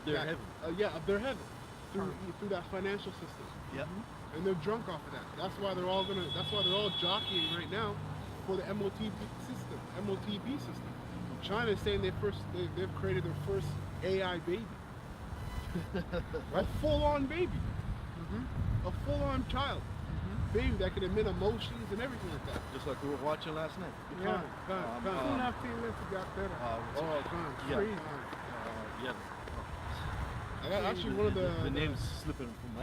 their that, heaven. Of their heaven through that financial system. Yeah. And they're drunk off of that. That's why they're all jockeying right now for the MOTB system. China is saying they've created their first AI baby. A full-on baby. A full-on child. Baby that can emit emotions and everything like that. Just like we were watching last night. Yeah. Soon after you left, it got better. Crazy. Actually, one of the name's slipping from my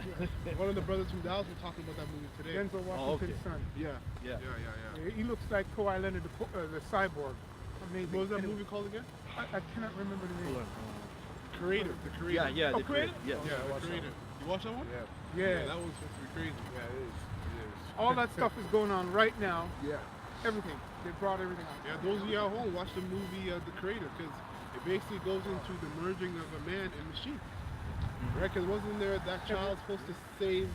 one of the brothers from Dallas were talking about that movie today. Denzel Washington's son. Yeah. He looks like Kawhi Leonard, the cyborg. Amazing. What was that movie called again? I cannot remember the name. Creator. The Creator. Yeah, the Creator? Yeah, the Creator. You watch that one? Yeah. That one's supposed to be crazy. Yeah, it is. All that stuff is going on right now. Yeah. Everything. They brought everything out. Yeah, those of you at home, watch the movie The Creator, because it basically goes into the merging of a man and machine. Right? Because wasn't there that child supposed to save?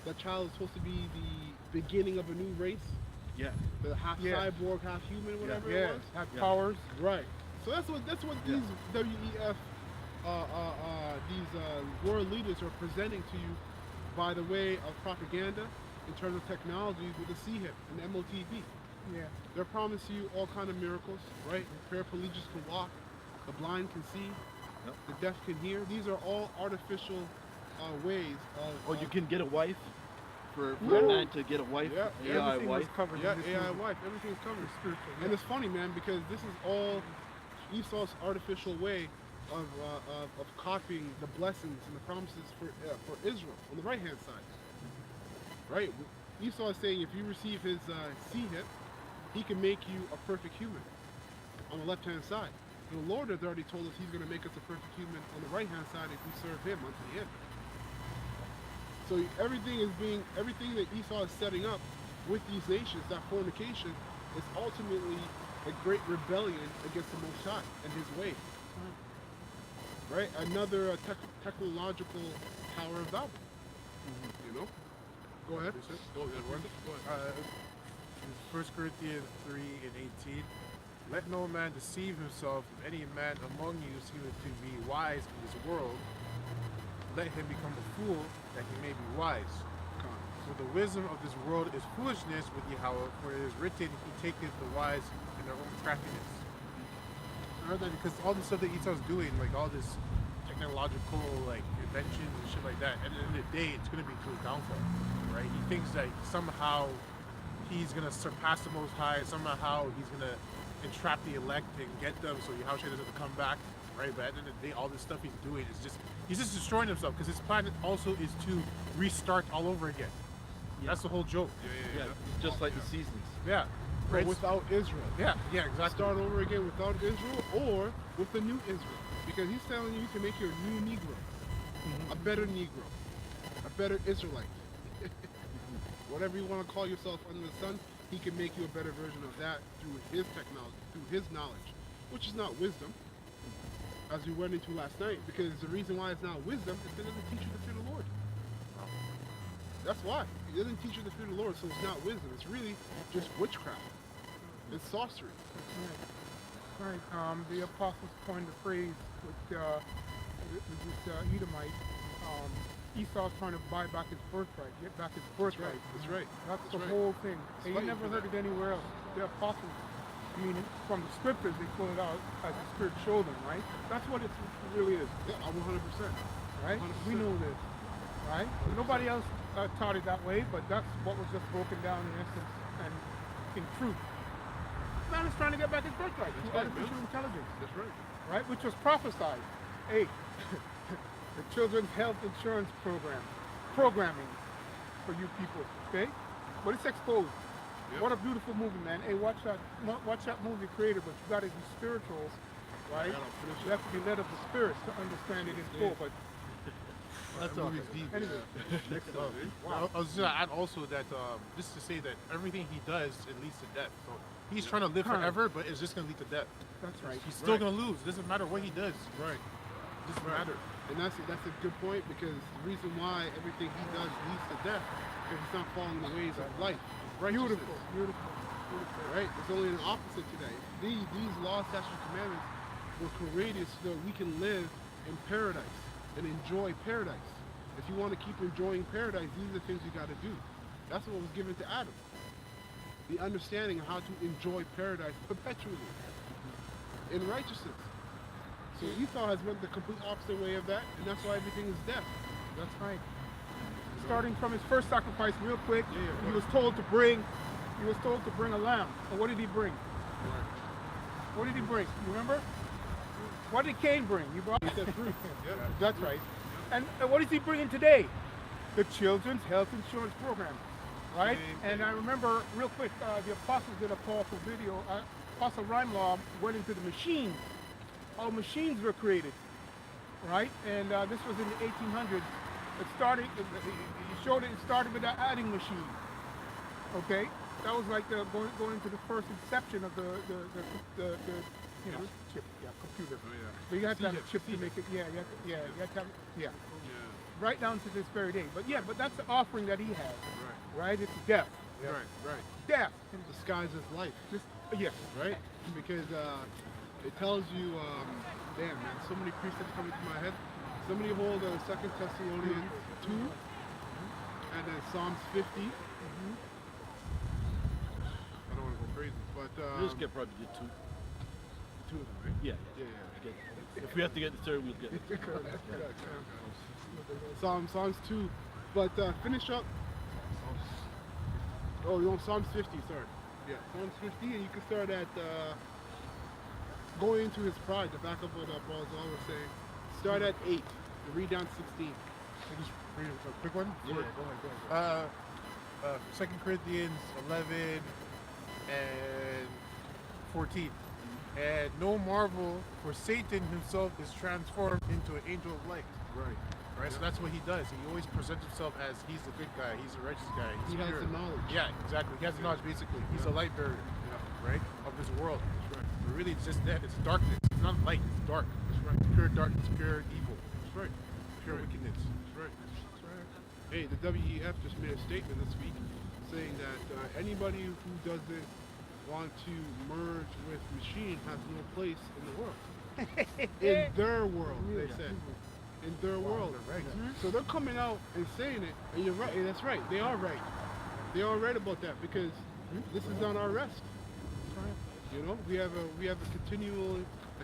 That child is supposed to be the beginning of a new race. Yeah. The half cyborg, half human, whatever it was. Have powers. Right. So that's what these WEF these world leaders are presenting to you by the way of propaganda in terms of technology with the CHIP and the MOTB. Yeah. They're promising you all kind of miracles, right? Paraplegics can walk, the blind can see, the deaf can hear. These are all artificial ways of... Oh, you can get a wife? For a man to get a wife? AI wife? Covered AI wife. Everything's covered. Spiritual. And it's funny, man, because this is all Esau's artificial way of copying the blessings and the promises for Israel on the right-hand side. Right? Esau is saying if you receive his CHIP, he can make you a perfect human on the left-hand side. And the Lord has already told us he's going to make us a perfect human on the right-hand side if we serve him unto the end. So everything that Esau is setting up with these nations, that fornication, is ultimately a great rebellion against the Most High and his way. Right? Another technological Tower of Babel. You know? Go ahead. Go ahead. 1 Corinthians 3 and 18. Let no man deceive himself. If any man among you seemeth to be wise in this world, let him become a fool, that he may be wise. For the wisdom of this world is foolishness with Yahweh, for it is written, he taketh the wise in their own craftiness. I heard that because all the stuff that Esau's doing, like all this technological like inventions and shit like that, at the end of the day, it's going to be to his downfall, right? He thinks that somehow he's going to surpass the Most High, somehow he's going to entrap the elect and get them so Yahushua doesn't come back, right? But at the end of the day, all this stuff he's doing is he's just destroying himself, because his plan also is to restart all over again. That's the whole joke. Yeah, just like the seasons. Yeah. Right, without Israel. Yeah, exactly. Start over again without Israel or with the new Israel. Because he's telling you to make your new Negro. A better Negro. A better Israelite. Whatever you want to call yourself under the sun, he can make you a better version of that through his technology, through his knowledge, which is not wisdom, as we went into last night, because the reason why it's not wisdom is because it doesn't teach you the fear of the Lord. That's why. It doesn't teach you the fear of the Lord, so it's not wisdom. It's really just witchcraft. It's sorcery. Right. The apostles coined the phrase with this Edomite. Esau's trying to buy back his birthright, get back his birthright. That's right. That's the whole thing. And you never heard it anywhere else. The apostles, I mean, from the scriptures, they pull it out as the Spirit showed them, right? That's what it really is. Yeah, 100%. Right? 100%. We know this, right? Nobody else taught it that way, but that's what was just broken down in essence and in truth. man is trying to get back his birthright through right, artificial man. intelligence, That's right. right? Which was prophesied. Hey, the Children's Health Insurance programming for you people, okay? But it's exposed. Yep. What a beautiful movie, man. Hey, watch that movie created, but you got to be spiritual, right? You have to be led of the Spirit to understand it in full. But That's all. anyway, I was gonna add also that just to say that everything he does, it leads to death. So he's trying to live forever, but it's just gonna lead to death. that's right. He's still gonna lose. Doesn't matter what he does. Right. It doesn't matter. And that's a good point, because the reason why everything he does leads to death is he's not following the ways of life. Righteousness. Beautiful. Right? It's only an opposite today. These laws, statutes, commandments were created so that we can live in paradise and enjoy paradise. If you want to keep enjoying paradise, these are the things you got to do. That's what was given to Adam. The understanding of how to enjoy paradise perpetually in righteousness. So Esau has went the complete opposite way of that, and that's why everything is death. That's right. Starting from his first sacrifice, real quick, Yeah, he was told to bring a lamb. And what did he bring? What did he bring? You remember? What did Cain bring? He brought He said fruit. That's right. And what is he bringing today? The Children's Health Insurance Program, right? And I remember, real quick, the apostles did a powerful video. Apostle Reinlaw went into the machines. How machines were created, right? And this was in the 1800s. It started. He showed it. It started with the adding machine. Okay, that was like going into the first inception of the chip, computer. Oh, yeah. But you have to have a chip to make it. You have to have, right down to this very day. But that's the offering that he has, right? It's death. Right. Death. Disguised as life. Yes. Right? Because it tells you, damn man, so many precepts coming to my head. Somebody hold 2 Thessalonians 2, and then Psalms 50. I don't want to go crazy, but We'll just probably get two. 2 of them, right? Yeah. Yeah. If we have to get the third, we'll get it. Psalms 2, but finish up. Oh, you're on Psalms 50, sorry. Yeah, Psalms 50, and you can start at going into his pride, to back up what Paul was saying. Start at 8, and read down 16. I just read a quick one. Yeah, go ahead. 2 Corinthians 11 and 14. And no marvel, for Satan himself is transformed into an angel of light. Right, so that's what he does. He always presents himself as he's the good guy, he's a righteous guy. He's He has pure. the knowledge. Yeah, exactly. He has the knowledge, basically. He's a light bearer, right, of this world. But really, it's just that. It's darkness. It's not light. It's dark. It's pure darkness, pure evil. That's right. Pure wickedness. That's right. Hey, the WEF just made a statement this week saying that anybody who doesn't want to merge with machine has no place in the world. In their world, they said. In their world. Right. So they're coming out and saying it, and you're right. And that's right. They are right. They are right about that, because this is on our rest. You know, we have a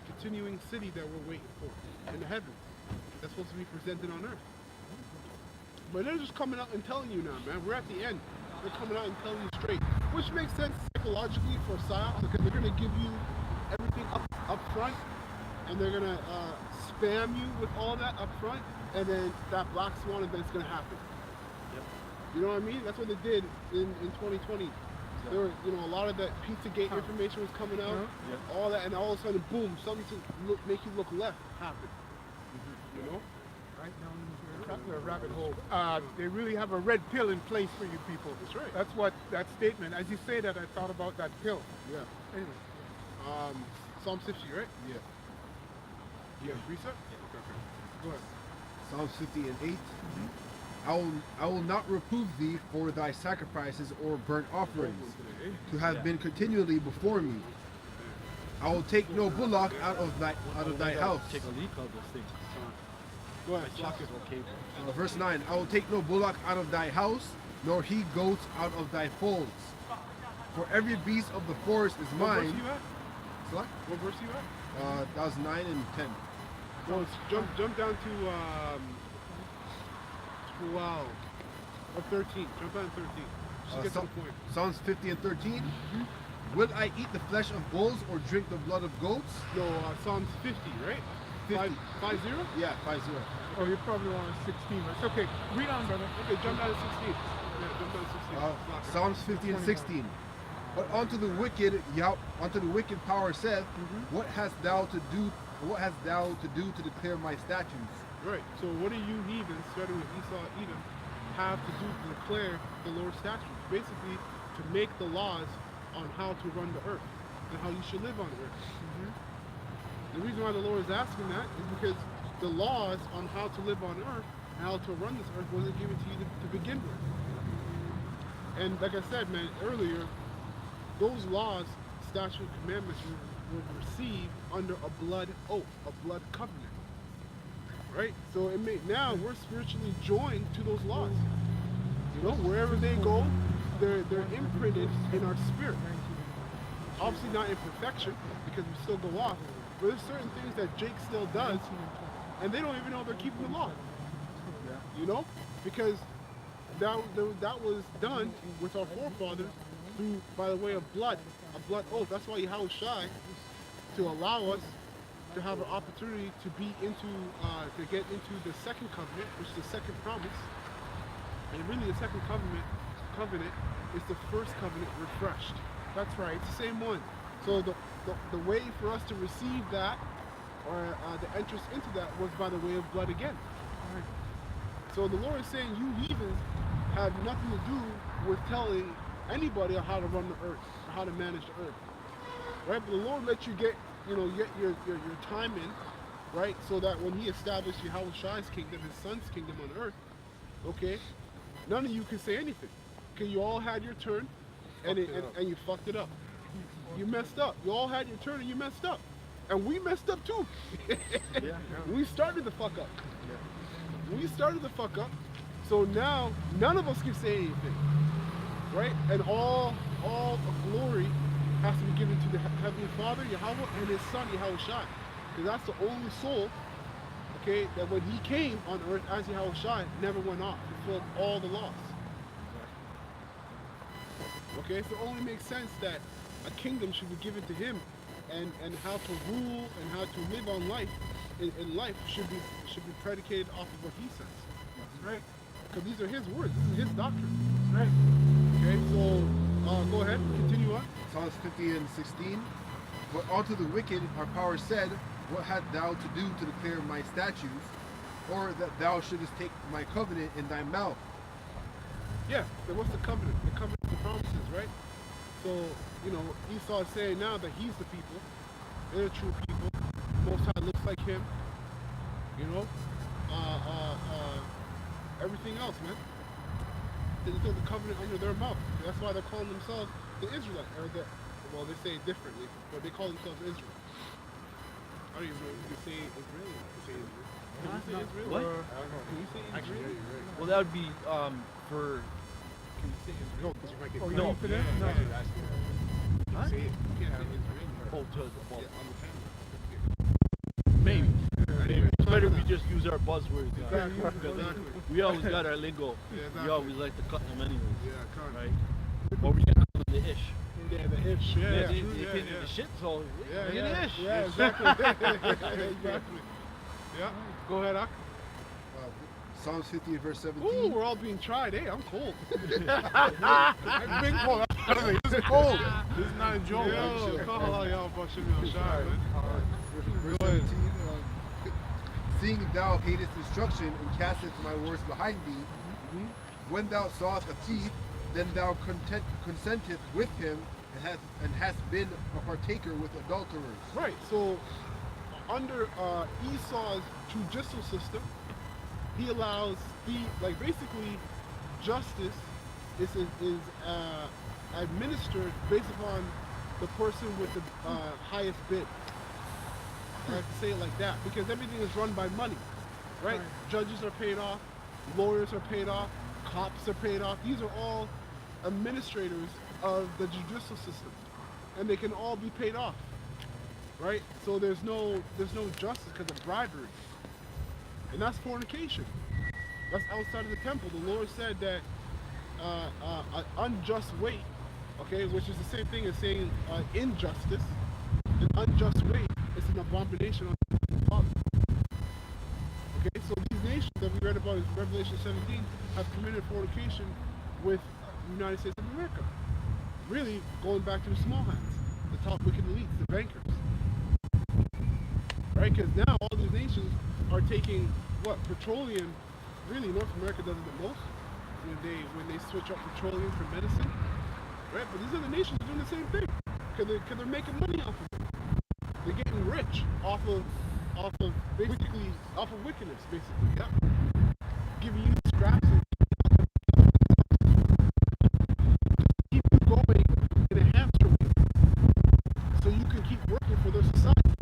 continuing city that we're waiting for in the heavens. That's supposed to be presented on earth. But they're just coming out and telling you now, man. We're at the end. They're coming out and telling you straight, which makes sense psychologically for psyops, because they're gonna give you everything up front, and they're gonna spam you with all that up front, and then that black swan event's gonna happen. Yep. You know what I mean? That's what they did in 2020. There were, a lot of that Pizzagate information was coming out, all that, and all of a sudden, boom, something to make you look left happened. You know? Right down the rabbit hole. They really have a red pill in place for you people. That's right. That's what that statement. As you say that, I thought about that pill. Yeah. Anyway. Psalm 50, right? Yeah. You have precept? Yeah. Okay. Go ahead. Psalms 50 and 8. I will not reprove thee for thy sacrifices or burnt offerings, to have been continually before me. I will take no bullock out of thy house. Take a leak of this thing. Go ahead. My chest is okay. Verse 9. I will take no bullock out of thy house, nor he goats out of thy folds. For every beast of the forest is What verse mine. you at? What? What verse you at? That was 9 and 10. Well, jump down to 12 or 13. Jump down to 13. Just get to the point. Psalms 50 and 13. Will I eat the flesh of bulls or drink the blood of goats? No, Psalms 50, right? 50. 50? Yeah, 5-0. Oh, you probably want 16. It's okay. Read on, brother. Okay, jump down to 16. Yeah, jump down to 16. Psalms 50 and 16. But unto the wicked power saith, what hast thou to do? What hast thou to do to declare my statutes? Right. So what do you heathens, starting with Esau, Edom, have to do to declare the Lord's statutes? Basically, to make the laws on how to run the earth and how you should live on the earth. The reason why the Lord is asking that is because the laws on how to live on earth and how to run this earth wasn't given to you to begin with. And like I said, man, earlier, those laws, statutes, commandments were received under a blood oath, a blood covenant. Right? So now we're spiritually joined to those laws. You know, wherever they go, they're imprinted in our spirit. Obviously not in perfection, because we still go off. But there's certain things that Jake still does, and they don't even know they're keeping the law. You know? Because that was done with our forefathers by the way of blood, a blood oath. That's why Yahweh Shai, to allow us to have an opportunity to be to get into the second covenant, which is the second promise. And really the second covenant is the first covenant refreshed. That's right, it's the same one. So the way for us to receive that, or the entrance into that, was by the way of blood again. So the Lord is saying, you heathens have nothing to do with telling anybody how to run the earth, or how to manage the earth. Right? But the Lord lets you get your time in, right? So that when he established Yahweh Shai's kingdom, his son's kingdom on earth, okay, none of you can say anything. Okay, you all had your turn, and you fucked it up. You messed up. You all had your turn and you messed up. And we messed up too. We started the fuck up. We started the fuck up. So now none of us can say anything. Right? And all glory has to be given to the Heavenly Father, Yahweh, and his son, Yahweh Shai. Because that's the only soul, okay, that when he came on earth as Yahweh Shai, never went off, fulfilled all the laws. Okay, so it only makes sense that a kingdom should be given to him, and how to rule and how to live on life in life should be predicated off of what he says. That's right. Because these are his words, this is his doctrine. That's right. Okay, so go ahead, continue on. Psalms 50 and 16. But unto the wicked our power said, what hast thou to do to declare my statutes, or that thou shouldest take my covenant in thy mouth? Yeah, then what's the covenant? The covenant of the promises, right? So, you know, Esau is saying now that he's the people, they're the true people. Most High looks like him, you know? Everything else, man. They took the covenant under their mouth. That's why they're calling themselves the Israelite, well, they say it differently, but they call themselves Israel. I don't even know if you can say Israeli. Can you say Israel? What? Can you say Israel? Well, that would be for. Can you say Israel? No, because you might get Oh, No. for that? No. Can you say it? You can't say Israel. Oh, Yeah, on the panel. maybe. Anyway, It's better we just use our buzzwords. Exactly. Because Exactly. we always got our lingo. Yeah, exactly. We always like to cut them anyways. Yeah, kind of. Right? Or we can call them the ish. Yeah, the ish. Yeah, they true, can't do the shit, so Yeah, bring yeah, the ish. yeah, exactly. Exactly. Yeah. Go ahead, Ak. Psalms 50 verse 17. Ooh, we're all being tried. Hey, I'm cold. I'm big cold. This is cold. This is not a joke. Yo, call y'all about me shy, man. Verse Go ahead. 17, seeing thou hatest destruction and castest my words behind thee, when thou sawest a thief, then thou consenteth with him and hast been a partaker with adulterers. Right. So, under Esau's judicial system, he allows basically justice is administered based upon the person with the highest bid. I have to say it like that because everything is run by money, right? Judges are paid off, lawyers are paid off, cops are paid off. These are all administrators of the judicial system, and they can all be paid off, right? So there's no justice because of bribery, and that's fornication. That's outside of the temple. The Lord said that an unjust weight Okay, which is the same thing as saying injustice, an unjust way. It's an abomination on the Father. Okay, so these nations that we read about in Revelation 17 have committed fornication with the United States of America. Really, going back to the small hands, the top wicked elites, the bankers. Right, because now all these nations are taking what petroleum. Really, North America does it the most when they switch up petroleum for medicine. Right, but these other nations are doing the same thing because they're making money off of it. They're getting rich off of wickedness, basically. Yeah, giving you scraps and keep you going in a hamster wheel, so you can keep working for their society.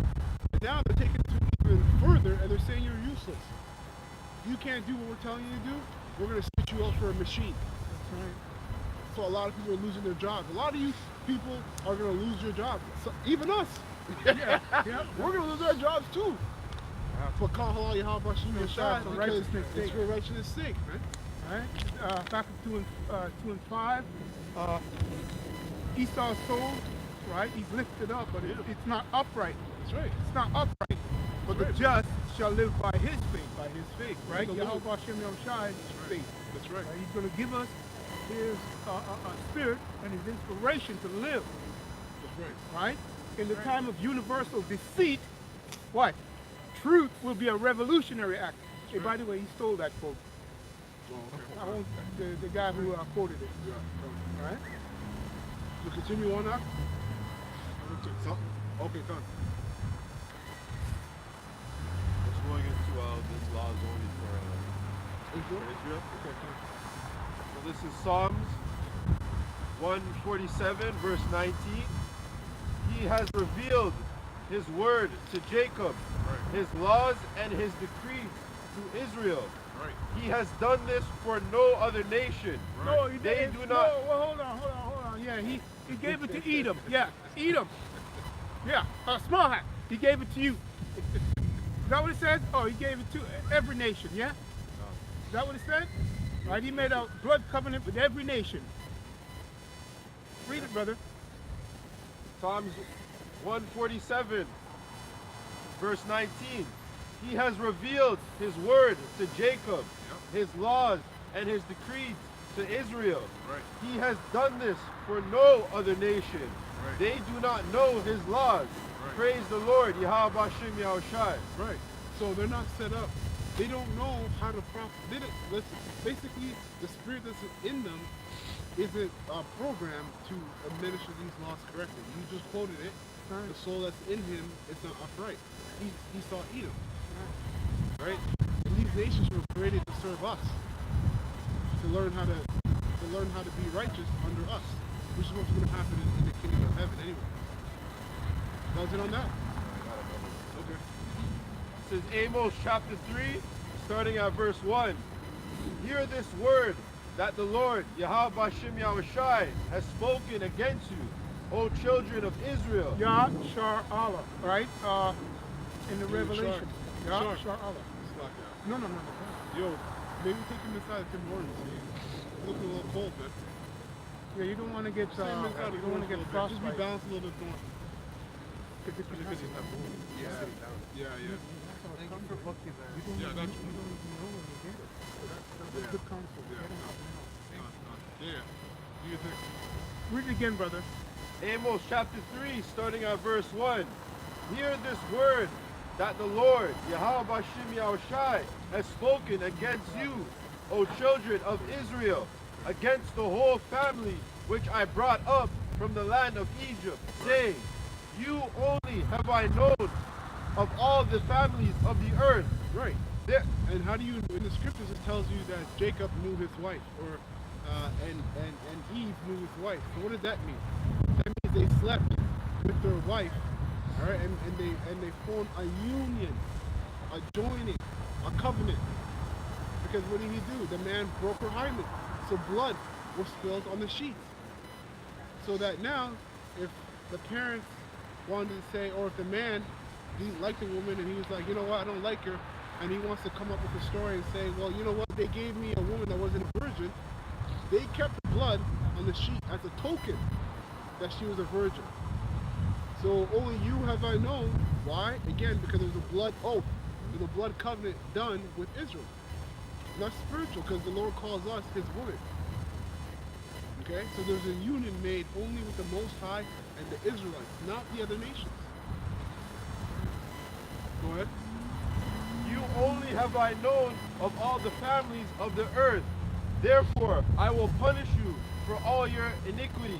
And now they're taking it to even further, and they're saying you're useless. You can't do what we're telling you to do. We're going to switch you out for a machine. That's right. So a lot of people are losing their jobs. A lot of you people are going to lose your jobs. So, even us. Yeah. We're going to lose our jobs too. For Kahala Yahweh Shim Yashai, for because righteousness' it's sake. for righteousness' sake, man. Right? Habakkuk 2 and 5. Esau's soul, right? He's lifted up, but it's not upright. That's right. It's not upright. But the just shall live by his faith. By his faith, Right? The Yahweh Lord. Hashem Yahushai is faith. That's right. He's going to give us his spirit and his inspiration to live. That's right. Right? In the time of universal defeat, what? Truth will be a revolutionary act. Hey, by the way, he stole that quote. Oh, okay. I won't, the guy who quoted it. Yeah. All right? You continue on now? Okay, done. It's going into this law is only for Israel. Okay, done. So this is Psalms 147, verse 19. He has revealed his word to Jacob, his laws and his decrees to Israel. Right. He has done this for no other nation. Right. No, he They didn't. do No, not. well, hold on. Yeah, he gave it to Edom. Yeah, Edom. Yeah, small hat. He gave it to you. Is that what it says? Oh, he gave it to every nation, yeah? Is that what it said? Right, he made a blood covenant with every nation. Read it, brother. Psalms 147, verse 19. He has revealed his word to Jacob, his laws and his decrees to Israel. Right. He has done this for no other nation. Right. They do not know his laws. Right. Praise the Lord, Yahweh Hashem Yahushai. Right. So they're not set up. They don't know how to They don't, listen, basically, the spirit that's in them isn't programmed to administer these laws correctly. You just quoted it. Right. The soul that's in him is not upright. He saw Edom. Right? And these nations were created to serve us. To learn how to be righteous under us. Which is what's going to happen in the kingdom of heaven anyway. That was it on that? Okay. This is Amos chapter 3, starting at verse 1. Hear this word that the Lord, Yahweh Hashem Yahushai, has spoken against you, O children of Israel. Yah Shar Allah, right? In the Revelation. Yah Shar. Shar Allah. Slack out. No. Yo, maybe take him inside Tim Hortons. He's looking a little cold, man. Yeah, you don't want to get Take him inside you the don't want to get Just be frostbite. balanced a little bit more. Because he's not moving. Yeah, yeah. Yeah, I got you. You don't even know when you get it. So that's good counsel. Yeah. Get him out now. Yeah. Do you think? Read it again, brother. Amos chapter 3, starting at verse 1. Hear this word that the Lord, Yahweh Hashem Yahushai, has spoken against you, O children of Israel, against the whole family which I brought up from the land of Egypt, saying, you only have I known of all the families of the earth. Right. There, And how do you, in the scriptures, it tells you that Jacob knew his wife, or and Eve knew his wife. So what does that mean? That means they slept with their wife, all right, and they formed a union, a joining, a covenant. Because what did he do? The man broke her hymen, so blood was spilled on the sheets. So that now, if the parents wanted to say, or if the man didn't like the woman and he was like, you know what, I don't like her, and he wants to come up with a story and say, well, you know what, they gave me a woman that wasn't a virgin, they kept the blood on the sheet as a token that she was a virgin. So only you have I known. Why? Again, because there was a blood oath. There's a blood covenant done with Israel. And that's spiritual because the Lord calls us his woman. Okay? So there's a union made only with the Most High and the Israelites, not the other nations. Go ahead. You only have I known of all the families of the earth. Therefore, I will punish you for all your iniquities.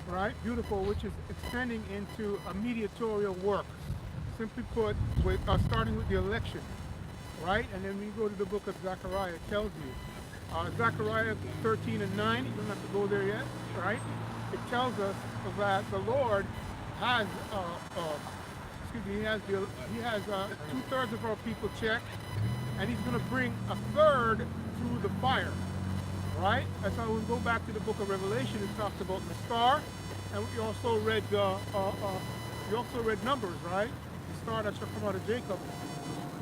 Right? Beautiful, which is extending into a mediatorial work. Simply put, with starting with the election. Right? And then we go to the book of Zechariah, it tells you. Zechariah 13 and 9, you don't have to go there yet, right? It tells us that the Lord has, he has 2/3 of our people checked, and he's going to bring a third through the fire, right? That's how we go back to the book of Revelation. It talks about the star, and we also read Numbers, right? The star that shall come out of Jacob,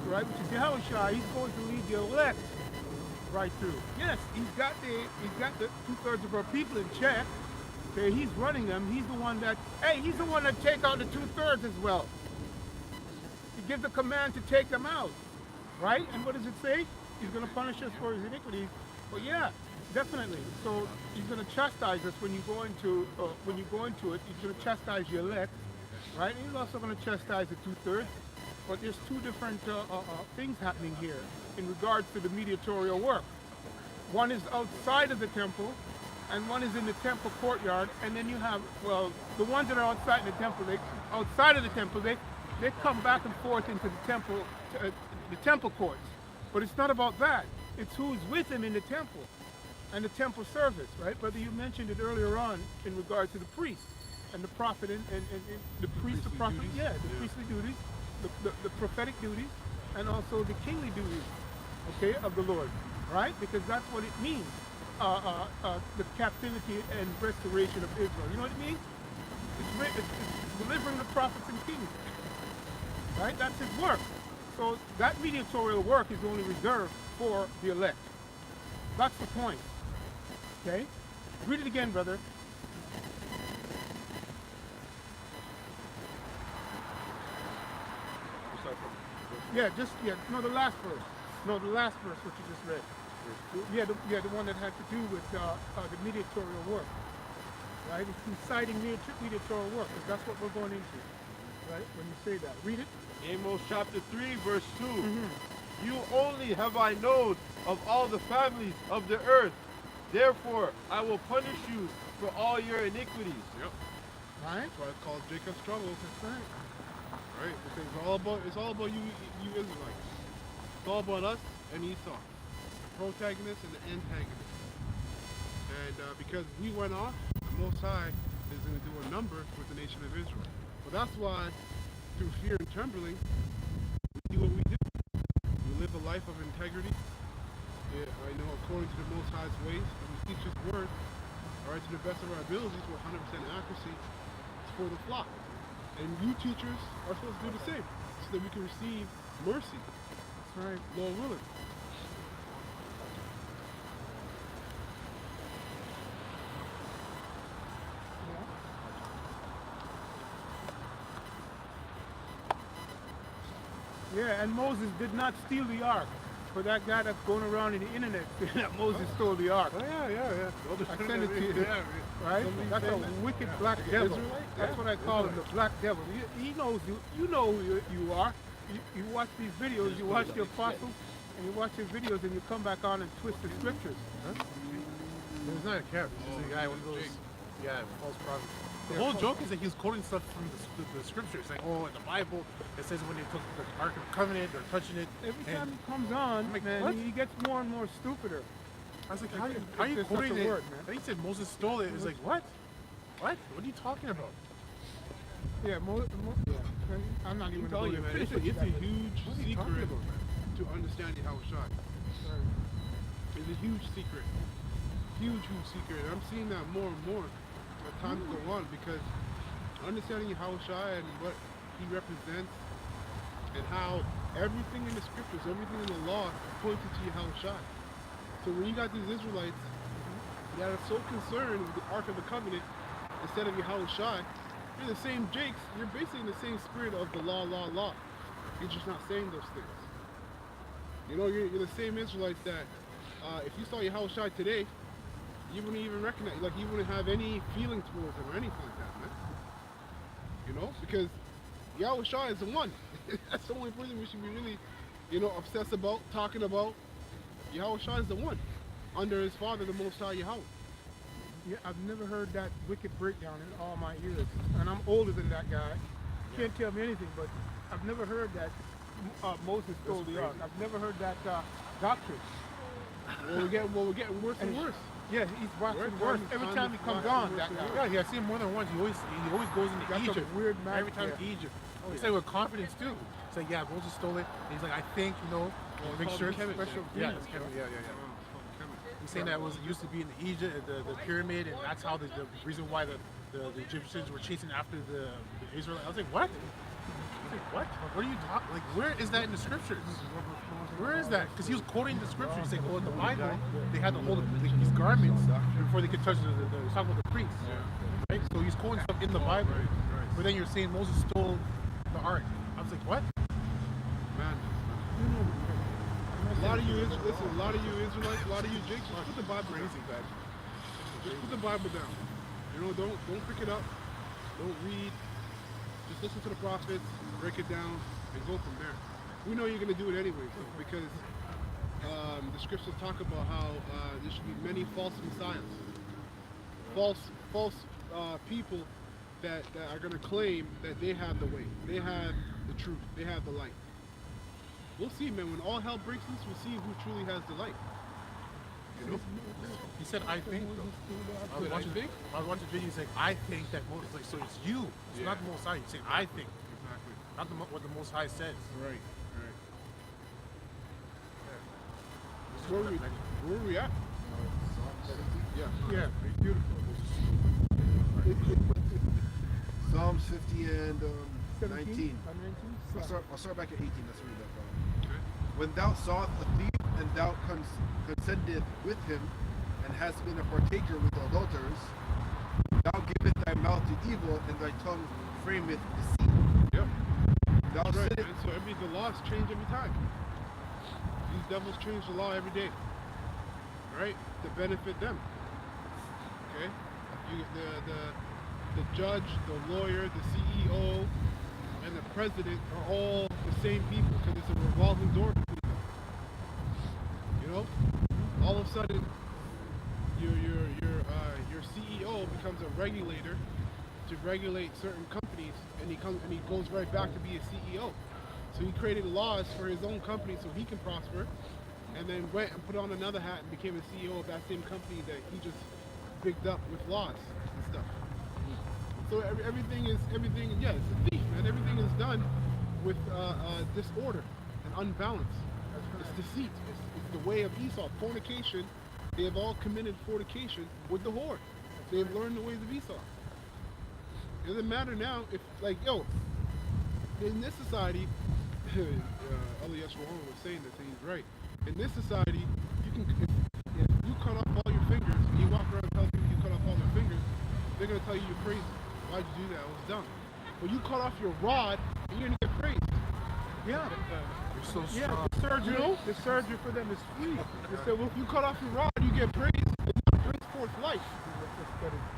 right? Which is Yahushua. He's going to lead the elect right through. Yes, he's got the 2/3 of our people in check. Okay, he's running them. He's the one that take out the 2/3 as well. He gives the command to take them out, right? And what does it say? He's going to punish us for his iniquities. Well, yeah, definitely. So he's going to chastise us when you go into it. He's going to chastise the elect, right? And he's also going to chastise the 2/3. But there's two different things happening here in regards to the mediatorial work. One is outside of the temple, and one is in the temple courtyard. And then you have, well, the ones that are outside of the temple, they come back and forth into the temple courts. But it's not about that. It's who's with him in the temple and the temple service, right? Brother, you mentioned it earlier on in regards to the priest and the prophet and the priest, the prophet, the priestly duties, the prophetic duties, and also the kingly duties, okay, of the Lord, right? Because that's what it means, the captivity and restoration of Israel. You know what it means? It's delivering the prophets and kings, right? That's his work. So that mediatorial work is only reserved for the elect. That's the point, okay? Read it again, brother. The last verse. No, the last verse, what you just read. The one that had to do with the mediatorial work, right? It's inciting mediatorial work, because that's what we're going into, right? When you say that, read it. Amos chapter 3, verse 2. You only have I known of all the families of the earth. Therefore, I will punish you for all your iniquities. Yep. Right? That's why it's called Jacob's trouble. That's right. Right? Because it's all about you Israelites. It's all about us and Esau. The protagonist and the antagonist. And because we went off, the Most High is going to do a number with the nation of Israel. But that's why, through fear and trembling, we do what we do. We live a life of integrity. According to the Most High's ways, and we teach His word, all right, to the best of our abilities, with 100% accuracy, for the flock. And you teachers are supposed to do the same, so that we can receive mercy. That's right. Lord willing. Yeah, and Moses did not steal the ark. For that guy that's going around in the internet saying that Moses stole the ark. Oh, yeah. I send it to you. Right? That's a wicked black devil. That's what I call him, the black devil. He knows you. You know who you are. You watch these videos, you watch the apostles, and you watch your videos, and you come back on and twist the scriptures. Huh? He's not a character. He's a guy, one of those, false prophets. The whole joke is that he's quoting stuff from the scriptures, saying, "Oh, in the Bible, it says when they took the Ark of the Covenant, they're touching it." Every time he comes on, like, man, what? he gets more and more stupider. I was like, "How are you There's quoting such a it?" word, man. And he said Moses stole it. It was like, "What? What? What are you talking about?" Yeah, I'm not even I'm telling you, man, it's a huge What are you secret talking about, man? to understanding Yahushua. It's a huge secret. Huge secret. And I'm seeing that more and more as time go on, because understanding Yahushua and what he represents, and how everything in the scriptures, everything in the law pointed to Yahushua. So when you got these Israelites that are so concerned with the Ark of the Covenant, instead of Yahushai, you're the same Jakes. You're basically in the same spirit of the law. You're just not saying those things. You know, you're the same Israelites that if you saw Yahushai today, you wouldn't even recognize, like you wouldn't have any feeling towards him or anything like that, man. You know, because Yahushua is the one. That's the only person we should be really, you know, obsessed about, talking about. Yahushua is the one, under his Father, the Most High Yahweh. Yeah, I've never heard that wicked breakdown in all my ears, and I'm older than that guy. Can't tell me anything, but I've never heard that Moses stole the ark. I've never heard that doctrine. Well, we're getting worse and worse. Yeah, he's waxing worse. Every time he comes on, that guy. Yeah, I've seen him more than once. He always goes into That's Egypt. a weird match. Every time to Egypt. He said with confidence too. He's like, yeah, Moses stole it. And he's like, I think, you know, make sure it's special. Yeah, it's Kemet. Yeah. He's saying that it was used to be in the Egypt, the pyramid, and that's how the reason why the Egyptians were chasing after the Israelites. I was like, what? What? What are you talking? Like, where is that in the scriptures? Where is that? Because he was quoting the scriptures. He's like, well, in the Bible, they had to hold these garments before they could touch he's talking about the priests. Right? So he's quoting stuff in the Bible. But then you're saying Moses stole the ark. I was like, what? Man. A lot of you Israelites, a lot of you Jakes, just put the Bible down. Just put the Bible down. You know, don't pick it up. Don't read. Just listen to the prophets, break it down, and go from there. We know you're going to do it anyway, though, because the scriptures talk about how there should be many false messiahs, false people that are going to claim that they have the way, they have the truth, they have the light. We'll see, man. When all hell breaks loose, we'll see who truly has the light. You know? He said, I think, though. I was watching the video, he's like, I think that Moses, like, so it's you. It's not the Most High. He's saying, I think. Exactly. Not what the Most High says. Right. So where are we at? Yeah. Beautiful. Psalms 50 and 19. 19? I'll start back at 18. Let's read that. Okay. When thou sawest a thief, and thou consenteth with him, and hast been a partaker with adulterers, thou givest thy mouth to evil, and thy tongue frameth deceit. Yep. Thou That's right, sittest. man. So the laws change every time. These devils change the law every day, right? To benefit them. Okay. The judge, the lawyer, the CEO, and the president are all the same people because it's a revolving door between them. You know, all of a sudden, your CEO becomes a regulator to regulate certain companies, and he goes right back to be a CEO. So he created laws for his own company so he can prosper, and then went and put on another hat and became a CEO of that same company that he just bigged up with laws and stuff. So everything, it's a thief, man. Everything is done with disorder and unbalance. It's deceit. It's the way of Esau. Fornication. They have all committed fornication with the whore. They have learned the ways of Esau. It doesn't matter now if, like, in this society, Elias Rohan was saying this, and he's right. In this society, if you cut off all your fingers, and you walk around telling people you cut off all their fingers, they're going to tell you you're crazy. Why'd you do that? It was dumb. But you cut off your rod, and you're going to get praised. Yeah. You're so strong. Yeah, the surgery for them is free. They say, well, if you cut off your rod, you get praised, and God brings forth life.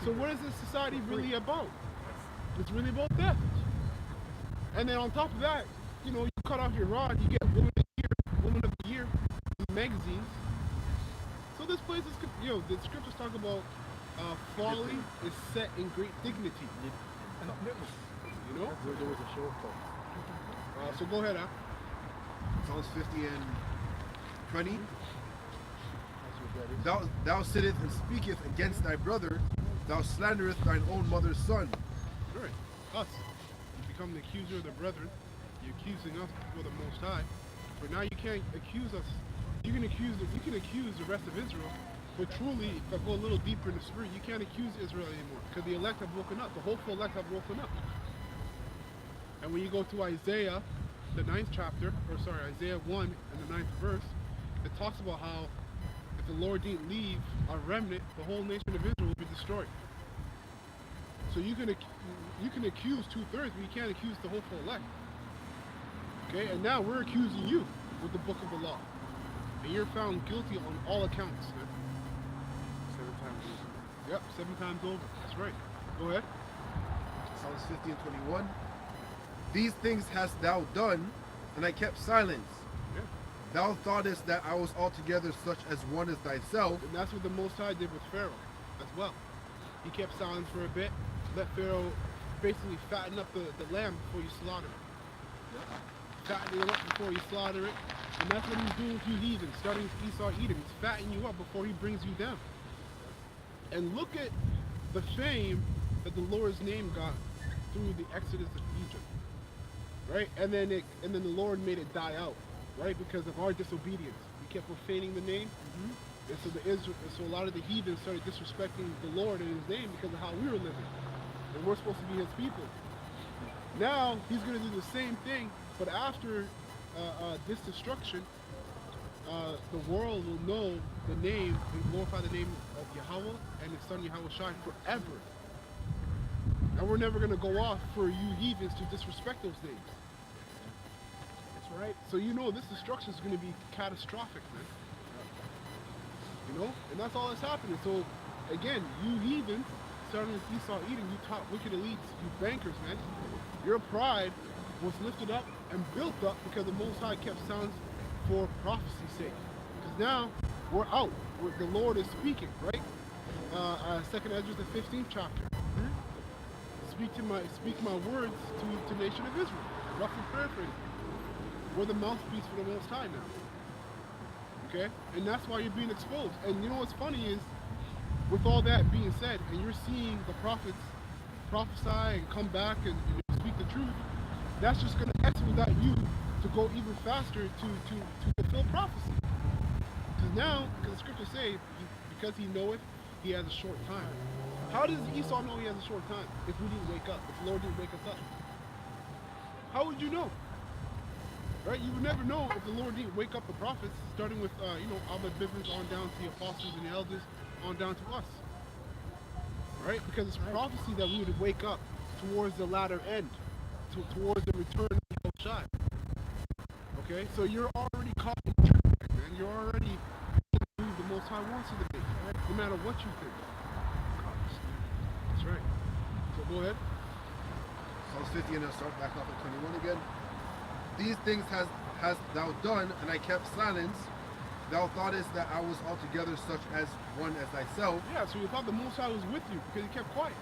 So what is this society really about? It's really about death. And then on top of that, you cut off your rod, you get Woman of the Year, in magazines. So this place is, the scriptures talk about folly is set in great dignity. You know? There was a show called. So go ahead, Al. Psalms 50 and 20. Thou sittest and speakest against thy brother, thou slanderest thine own mother's son. Right. Us. You become the accuser of the brethren. You're accusing us before the Most High. But now you can't accuse us. You can accuse the rest of Israel. But truly, if I go a little deeper in the spirit, you can't accuse Israel anymore. Because the elect have woken up. The hopeful elect have woken up. And when you go to Isaiah, the 9th chapter, Isaiah 1 and the 9th verse, it talks about how if the Lord didn't leave a remnant, the whole nation of Israel would be destroyed. So you can accuse 2/3, but you can't accuse the hopeful elect. Okay, and now we're accusing you with the book of the law, and you're found guilty on all accounts. Man. 7 times over. Yep, 7 times over. That's right. Go ahead. Psalms 50 and 21. These things hast thou done, and I kept silence. Yeah. Thou thoughtest that I was altogether such as one as thyself. And that's what the Most High did with Pharaoh as well. He kept silence for a bit, let Pharaoh basically fatten up the lamb before you slaughter it. Fatten it up before you slaughter it. And that's what he's doing with you heathens, starting with Esau Edom. He's fattening you up before he brings you down. And look at the fame that the Lord's name got through the Exodus of Egypt. Right? And then the Lord made it die out, right? Because of our disobedience. We kept profaning the name. And so a lot of the heathens started disrespecting the Lord and his name because of how we were living. And we're supposed to be his people. Now he's going to do the same thing, but after this destruction, the world will know the name and glorify the name of Yahweh and his son Yahweh Shai forever. And we're never going to go off for you heathens to disrespect those names. That's right. So you know this destruction is going to be catastrophic, man. You know? And that's all that's happening. So, again, you heathens, starting with Esau Edom, you top wicked elites, you bankers, man. Your pride was lifted up and built up because the Most High kept silence for prophecy's sake. Because now we're out. The Lord is speaking, right? 2nd Ezra, the 15th chapter. Speak my words to the nation of Israel. Roughly paraphrasing. We're the mouthpiece for the Most High now. Okay? And that's why you're being exposed. And you know what's funny is, with all that being said, and you're seeing the prophets prophesy and come back and speak the truth, that's just going to expedite you to go even faster to fulfill prophecy. Because the scriptures say, because he knoweth, he has a short time. How does Esau know he has a short time if we didn't wake up, if the Lord didn't wake us up? How would you know? Right? You would never know if the Lord didn't wake up the prophets, starting with, Abba Bivens on down to the apostles and the elders, on down to us. Right? Because it's prophecy that we would wake up towards the latter end, towards the return of Shai. Okay? So you're already caught in the trick, man. You're already who the Most High wants you to be, right? No matter what you think. That's right. So go ahead. Psalms 50, and I'll start back off at 21 again. These things hast thou done, and I kept silence. Thou thoughtest that I was altogether such as one as thyself. Yeah, so you thought the Most High was with you because he kept quiet.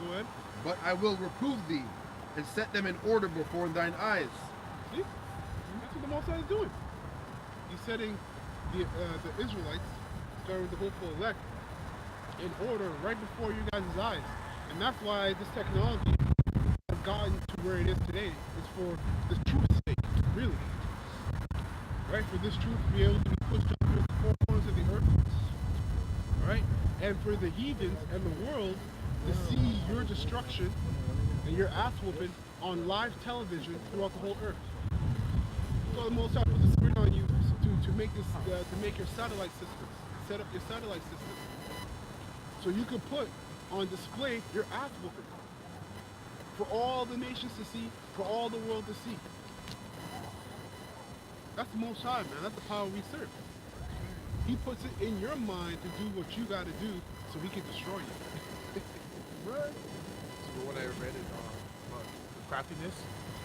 Go ahead. But I will reprove thee, and set them in order before thine eyes. See? That's what the Most High is doing. He's setting the Israelites, starting with the hopeful elect, in order right before you guys' eyes. And that's why this technology has gotten to where it is today. It's for this truth's sake, really. Right? For this truth to be able to be pushed up to the four corners of the earth. Right? And for the heathens and the world to see your destruction and your ass whooping on live television throughout the whole earth. So the Most High puts the spirit on you to make this to make your satellite systems, set up your satellite systems, so you could put on display your ass whooping for all the nations to see, for all the world to see. That's the Most High, man. That's the power we serve. He puts it in your mind to do what you got to do, so he can destroy you. Right? So the one I read is about the craftiness.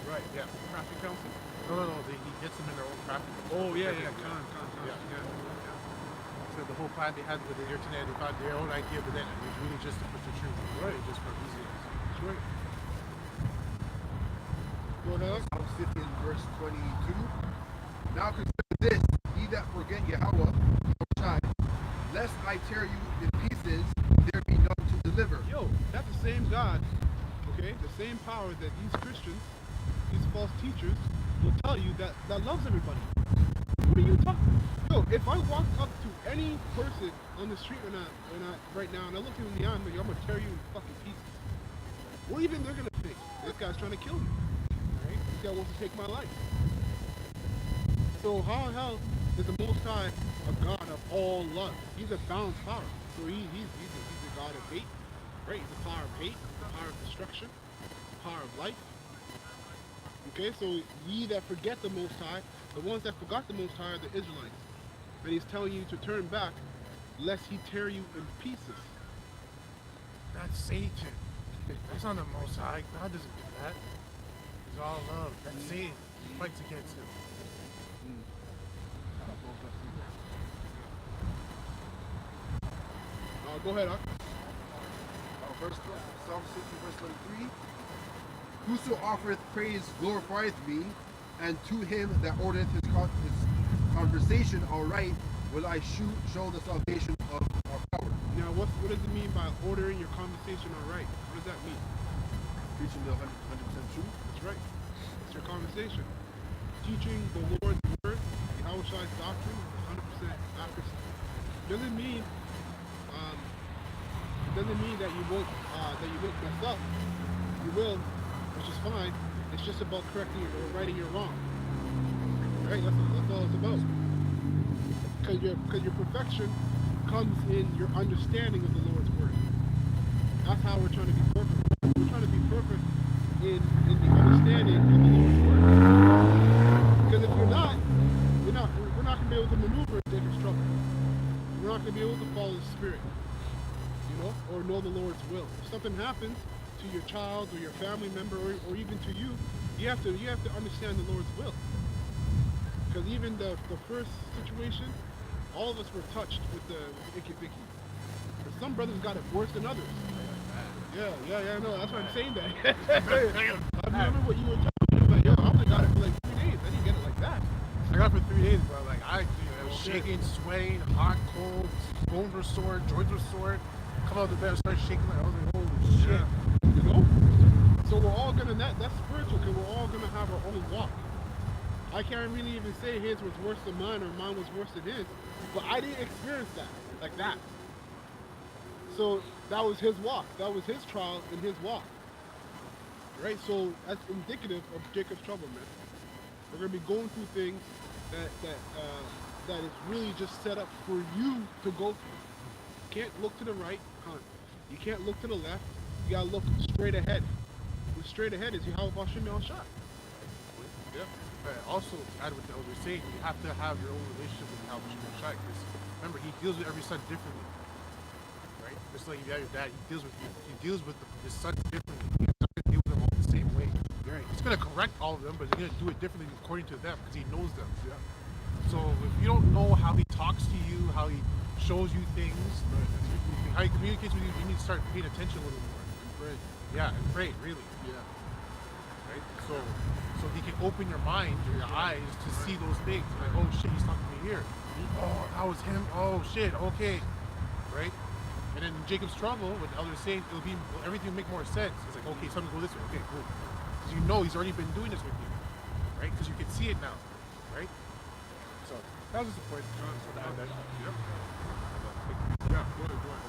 Right. Yeah. Crafty council. No. He gets them in their own craftiness. Oh yeah. Yeah. So the whole plan they had with the internet, they found their own idea, but then it was really just to put the truth, right? Just for easiness. That's right. Go ahead. Psalms 50 and verse 22. Now consider this, ye that forget Yahweh, Shai, lest I tear you in pieces, there be none to deliver. Yo, that's the same God, okay? The same power that these Christians, these false teachers, will tell you that loves everybody. What are you talking? Yo, if I walk up to any person on the street right now and I look him in the eye and I'm gonna tear you in fucking pieces, what do you think they're gonna think? This guy's trying to kill me, right? This guy wants to take my life. So how the hell is the Most High a God of all love? He's a balanced power. So he's a God of hate right? The power of hate, the power of destruction, the power of life. Okay, so ye that forget the Most High, the ones that forgot the Most High are the Israelites. And he's telling you to turn back, lest he tear you in pieces. That's Satan. That's not the Most High. God doesn't do that. He's all love. That's Satan. He fights against him. Go ahead, Ak. Psalm 60, verse 23. Whoso offereth praise glorifieth me, and to him that ordereth his conversation aright will I show the salvation of our power. Now, what does it mean by ordering your conversation all right? What does that mean? Preaching the 100% truth. That's right. It's your conversation. Teaching the Lord's word, Yahweh Shai's doctrine, 100% accuracy. Doesn't mean that you won't mess up. You will, which is fine. It's just about correcting or righting your wrong. Right? That's all it's about. Because your perfection comes in your understanding of the Lord's word. That's how we're trying to be perfect. We're trying to be perfect in the understanding of the Lord's word. Because if we're not going to be able to maneuver in Jacob's trouble. We're not going to be able to follow the Spirit, or know the Lord's will. If something happens to your child or your family member or even to you, you have to understand the Lord's will. Because even the first situation, all of us were touched with the icky vicky. But some brothers got it worse than others. Yeah, no, that's why I'm saying that. I remember what you were telling me, like, yo, I only got it for like 3 days. I didn't get it like that. I got it for 3 days, bro. Like I was shaking, sweating, hot, cold, bones were sore, joints were sore. Come out of the bed, start shaking. Like I was like, holy shit. So we're all gonna that's spiritual, because we're all gonna have our own walk. I can't really even say his was worse than mine or mine was worse than his, but I didn't experience that like that. So that was his walk. That was his trial and his walk. Right? So that's indicative of Jacob's trouble, man. We're gonna be going through things that is really just set up for you to go through. You can't look to the right, you can't look to the left. You gotta look straight ahead. And straight ahead is Yahweh Hashem Shah. Yeah. But also, to add what the elder was saying, you have to have your own relationship with Yahweh Hashem Shai. Because remember, he deals with every son differently. Right? Just like you have your dad, he deals with his sons differently. He's not going to deal with them all the same way. Right? He's going to correct all of them, but he's going to do it differently according to them because he knows them. Yeah. So if you don't know how he talks to you, how he shows you things, how he communicates with you, you need to start paying attention a little more. And pray. Yeah, and pray, really. Yeah. Right? So he can open your mind or your eyes to see those things. Like, oh shit, he's talking to me here. Oh, that was him. Oh shit, okay. Right? And then in Jacob's trouble, what the elder is saying, everything will make more sense. It's like, okay, something go this way. Okay, cool. Because you know he's already been doing this with you. Right? Because you can see it now. Right? So that was just a point.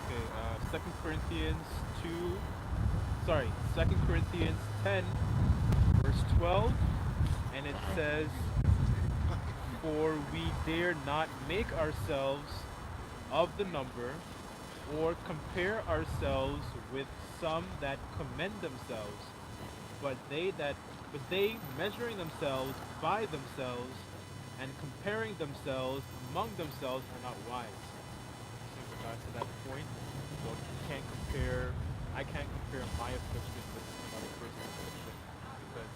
Okay, 2 Corinthians 10, verse 12, and it says, for we dare not make ourselves of the number, or compare ourselves with some that commend themselves, but they measuring themselves by themselves, and comparing themselves among themselves are not wise. So back to that point, well, I can't compare my affliction with another person's affliction, because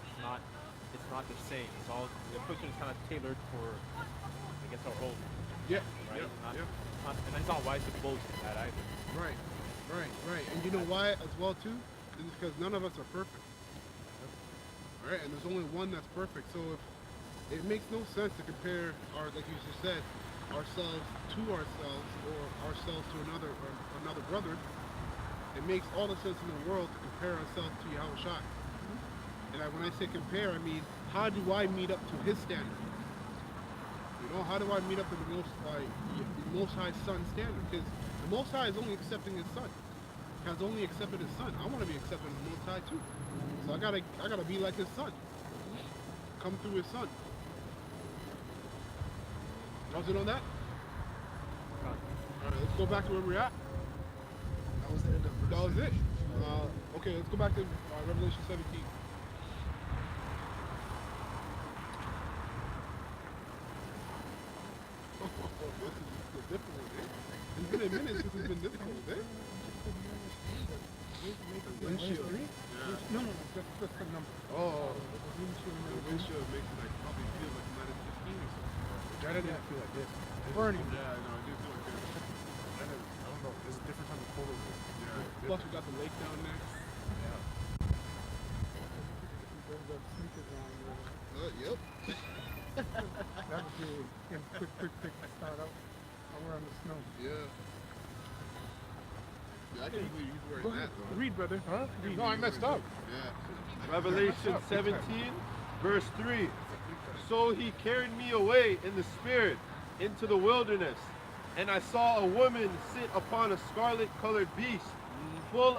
it's not the same. The affliction is kind of tailored for, I guess, our own. Yeah. Right? Yeah. And it's not wise to boast in that either. Right. And you know why as well too? It's because none of us are perfect. Right? And there's only one that's perfect. So if it makes no sense to compare like you just said, ourselves to ourselves or ourselves to another brother. It makes all the sense in the world to compare ourselves to Yahweh Shai. And when I say compare, I mean, how do I meet up to his standard? How do I meet up to the Most High Son's standard? Because the Most High is only accepting his son. Has only accepted his son. I want to be accepting the Most High too. So I gotta be like his son. Come through his son. Was it on that? All right, let's go back to where we're at. That was the end of verse. That was it. Okay, let's go back to Revelation 17. Oh, this is a difficult, eh? It's been a minute since it's been difficult, eh? The windshield. Yeah. No, just the number. Oh, The windshield and the everything. windshield makes it like probably feel like minus 15 or something. Jetta didn't feel like this. Burning. Yeah, I know, I do feel like this. Jetta, I don't know. There's a different type of cold over there. Yeah. Plus, we got the lake down there. Yeah. Brings up sneakers on, Yep. that would be a quick to start out. I'll wear on the snow. Yeah. Yeah, I can't believe he's Go wearing ahead. that, though. Read, brother. Huh? Read. No, I messed up. Yeah. Revelation 17, verse 3. So he carried me away in the spirit into the wilderness, and I saw a woman sit upon a scarlet-colored beast, full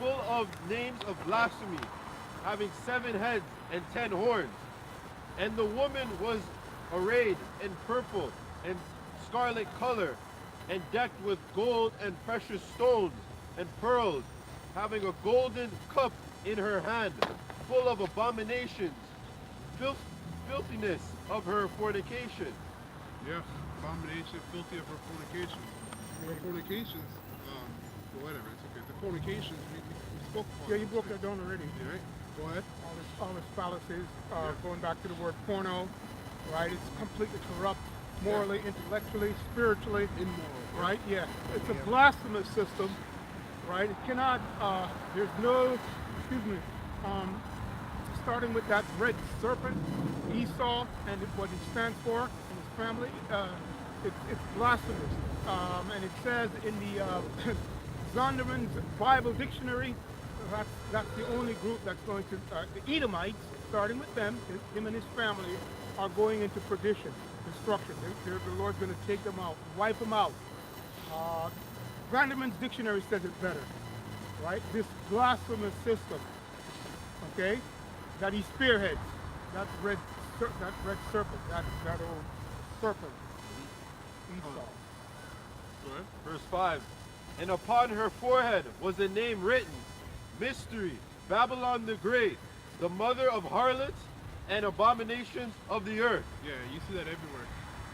of names of blasphemy, having 7 heads and 10 horns. And the woman was arrayed in purple and scarlet color, and decked with gold and precious stones and pearls, having a golden cup in her hand, full of abominations, filthiness of her fornication. Yeah. Abomination, filthy of her fornications. Her fornications, well, whatever, it's okay. The fornications, we spoke about. Yeah, you broke that down already. Yeah, right? Go ahead. All this fallacies, going back to the word porno, right? It's completely corrupt, morally, intellectually, spiritually, Immoral. right? Yeah, it's a blasphemous system, right? It cannot. There's no, starting with that red serpent, Esau, and what he stands for and his family. It's blasphemous, and it says in the Zonderman's Bible Dictionary. That's the only group that's going to, the Edomites, starting with them, him and his family, are going into perdition, destruction. The Lord's going to take them out, wipe them out. Vanderman's Dictionary says it better, right? This blasphemous system, okay, that he spearheads, that red serpent, that old serpent, Esau. Go ahead. Verse 5. And upon her forehead was a name written, Mystery, Babylon the Great, the mother of harlots and abominations of the earth. Yeah, you see that everywhere.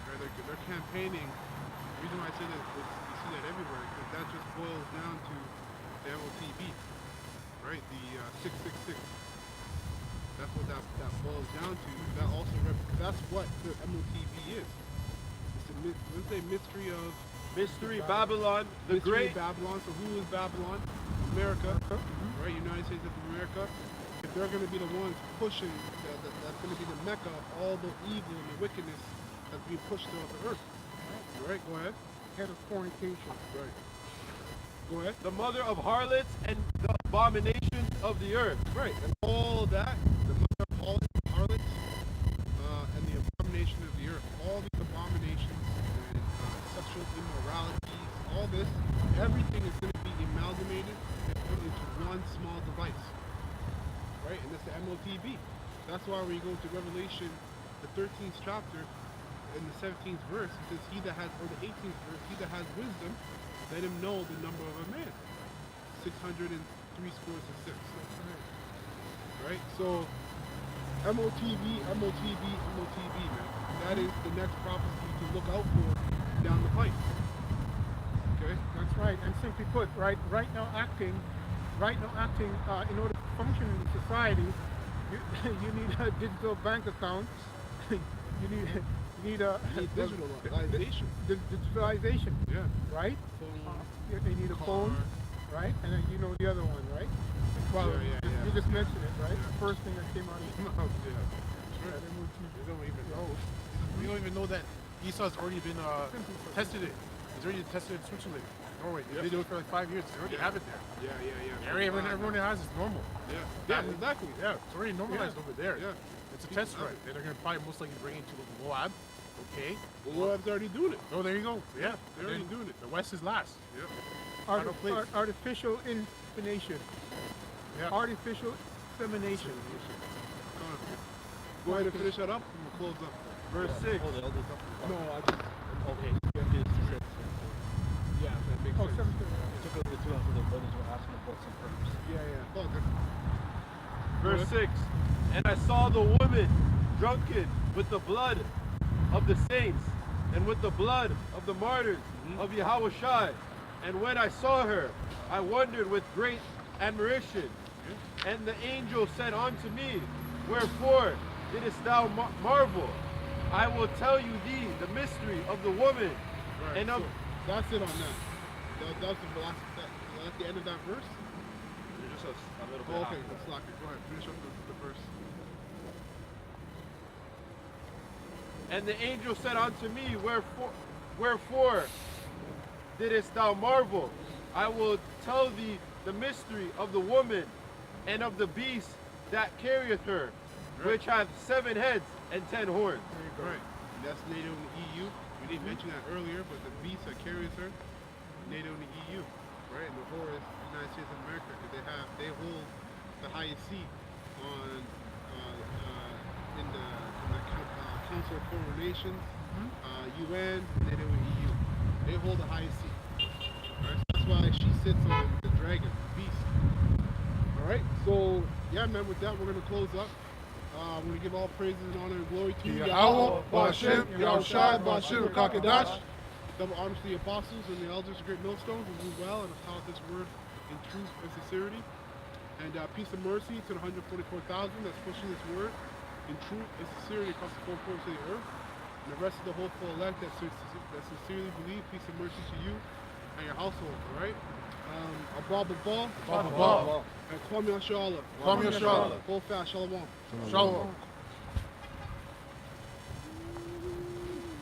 Right? They're campaigning. The reason why I say that is you see that everywhere because that just boils down to the MOTB, right? The 666. That's what that boils down to. That also that's what the MOTB is. It's let's say mystery of Mystery, Babylon the mystery Great. of Babylon. So who is Babylon? America, right? United States of America. If they're going to be the ones pushing, that's going to be the mecca of all the evil and the wickedness that's being pushed throughout the earth. Right? Go ahead. Head of fornication. Right. Go ahead. The mother of harlots and the abominations of the earth. Right. And all that, the mother of all harlots and the abomination of the earth, all these abominations and sexual immorality, all this, everything is going to be amalgamated and put into one small device. Right? And that's the MOTB. That's why when you go to Revelation, the 13th chapter, in the 17th verse, it says, he that has, or the 18th verse, he that has wisdom, let him know the number of a man. 603 scores and 6. Right? So, MOTB, man. That is the next prophecy to look out for down the pipe. Okay? That's right. And simply put, right now acting, in order to function in society, you need a digital bank account. you need digitalization. Digitalization. Yeah. Right? Phone, They need a phone, right? And then you know the other one, right? Well, you just mentioned it, right? Yeah. The first thing that came out of your mouth. Yeah. Right. You don't even know. We don't even know that Esau's already been tested it. He's already tested it in Switzerland, Norway. They've been doing it for like 5 years. They already have it there. Everyone has is normal. Yeah, exactly. Yeah, it's already normalized over there. Yeah. It's a test run. They're going to probably most likely bring it to Moab. Okay. Well, Moab's already doing it. Oh, there you go. Yeah. They're already doing it. The West is last. Yeah. Artificial insemination. Yeah. Artificial insemination. Go ahead and finish that up and we'll close up. Verse 6. No, I just, Okay. yeah, that makes sense. Oh, 7:30. It took a little bit too long for the brothers were asking about some purpose. Verse 6. And I saw the woman drunken with the blood of the saints and with the blood of the martyrs of Yahushua. And when I saw her, I wondered with great admiration. And the angel said unto me, Wherefore didst thou marvel? I will tell you thee the mystery of the woman. Right, And of so that's it on that. That's the last. That's the end of that verse. Just a little bit. Oh, okay, after. let's lock it. Go ahead, finish up the verse. And the angel said unto me, Wherefore didst thou marvel? I will tell thee the mystery of the woman and of the beast that carrieth her, which hath 7 heads and 10 horns. Right. That's NATO in the EU. We didn't mention that earlier, but the beast that carries her, NATO in the EU, right? And the whore is the United States of America, because they hold the highest seat on in the Council of Foreign Nations, UN, NATO and EU. They hold the highest seat. Right? So that's why she sits on the dragon, the beast. All right. So yeah, man. With that, we're gonna close up. We're going to give all praises and honor and glory to Yahweh, Ba'Shem, Yahushai, Ba'Shem, Kakadash. Double honors to the apostles and the elders of great millstones who rule well and have taught this word in truth and sincerity. And peace and mercy to the 144,000 that's pushing this word in truth and sincerity across the 4 corners of the earth. And the rest of the hopeful elect that sincerely believe, peace and mercy to you and your household, all right? Abba Ball. Baba. And Kwame Ashala. Kwame Ashala. Hold fast, Shalom. Shalom.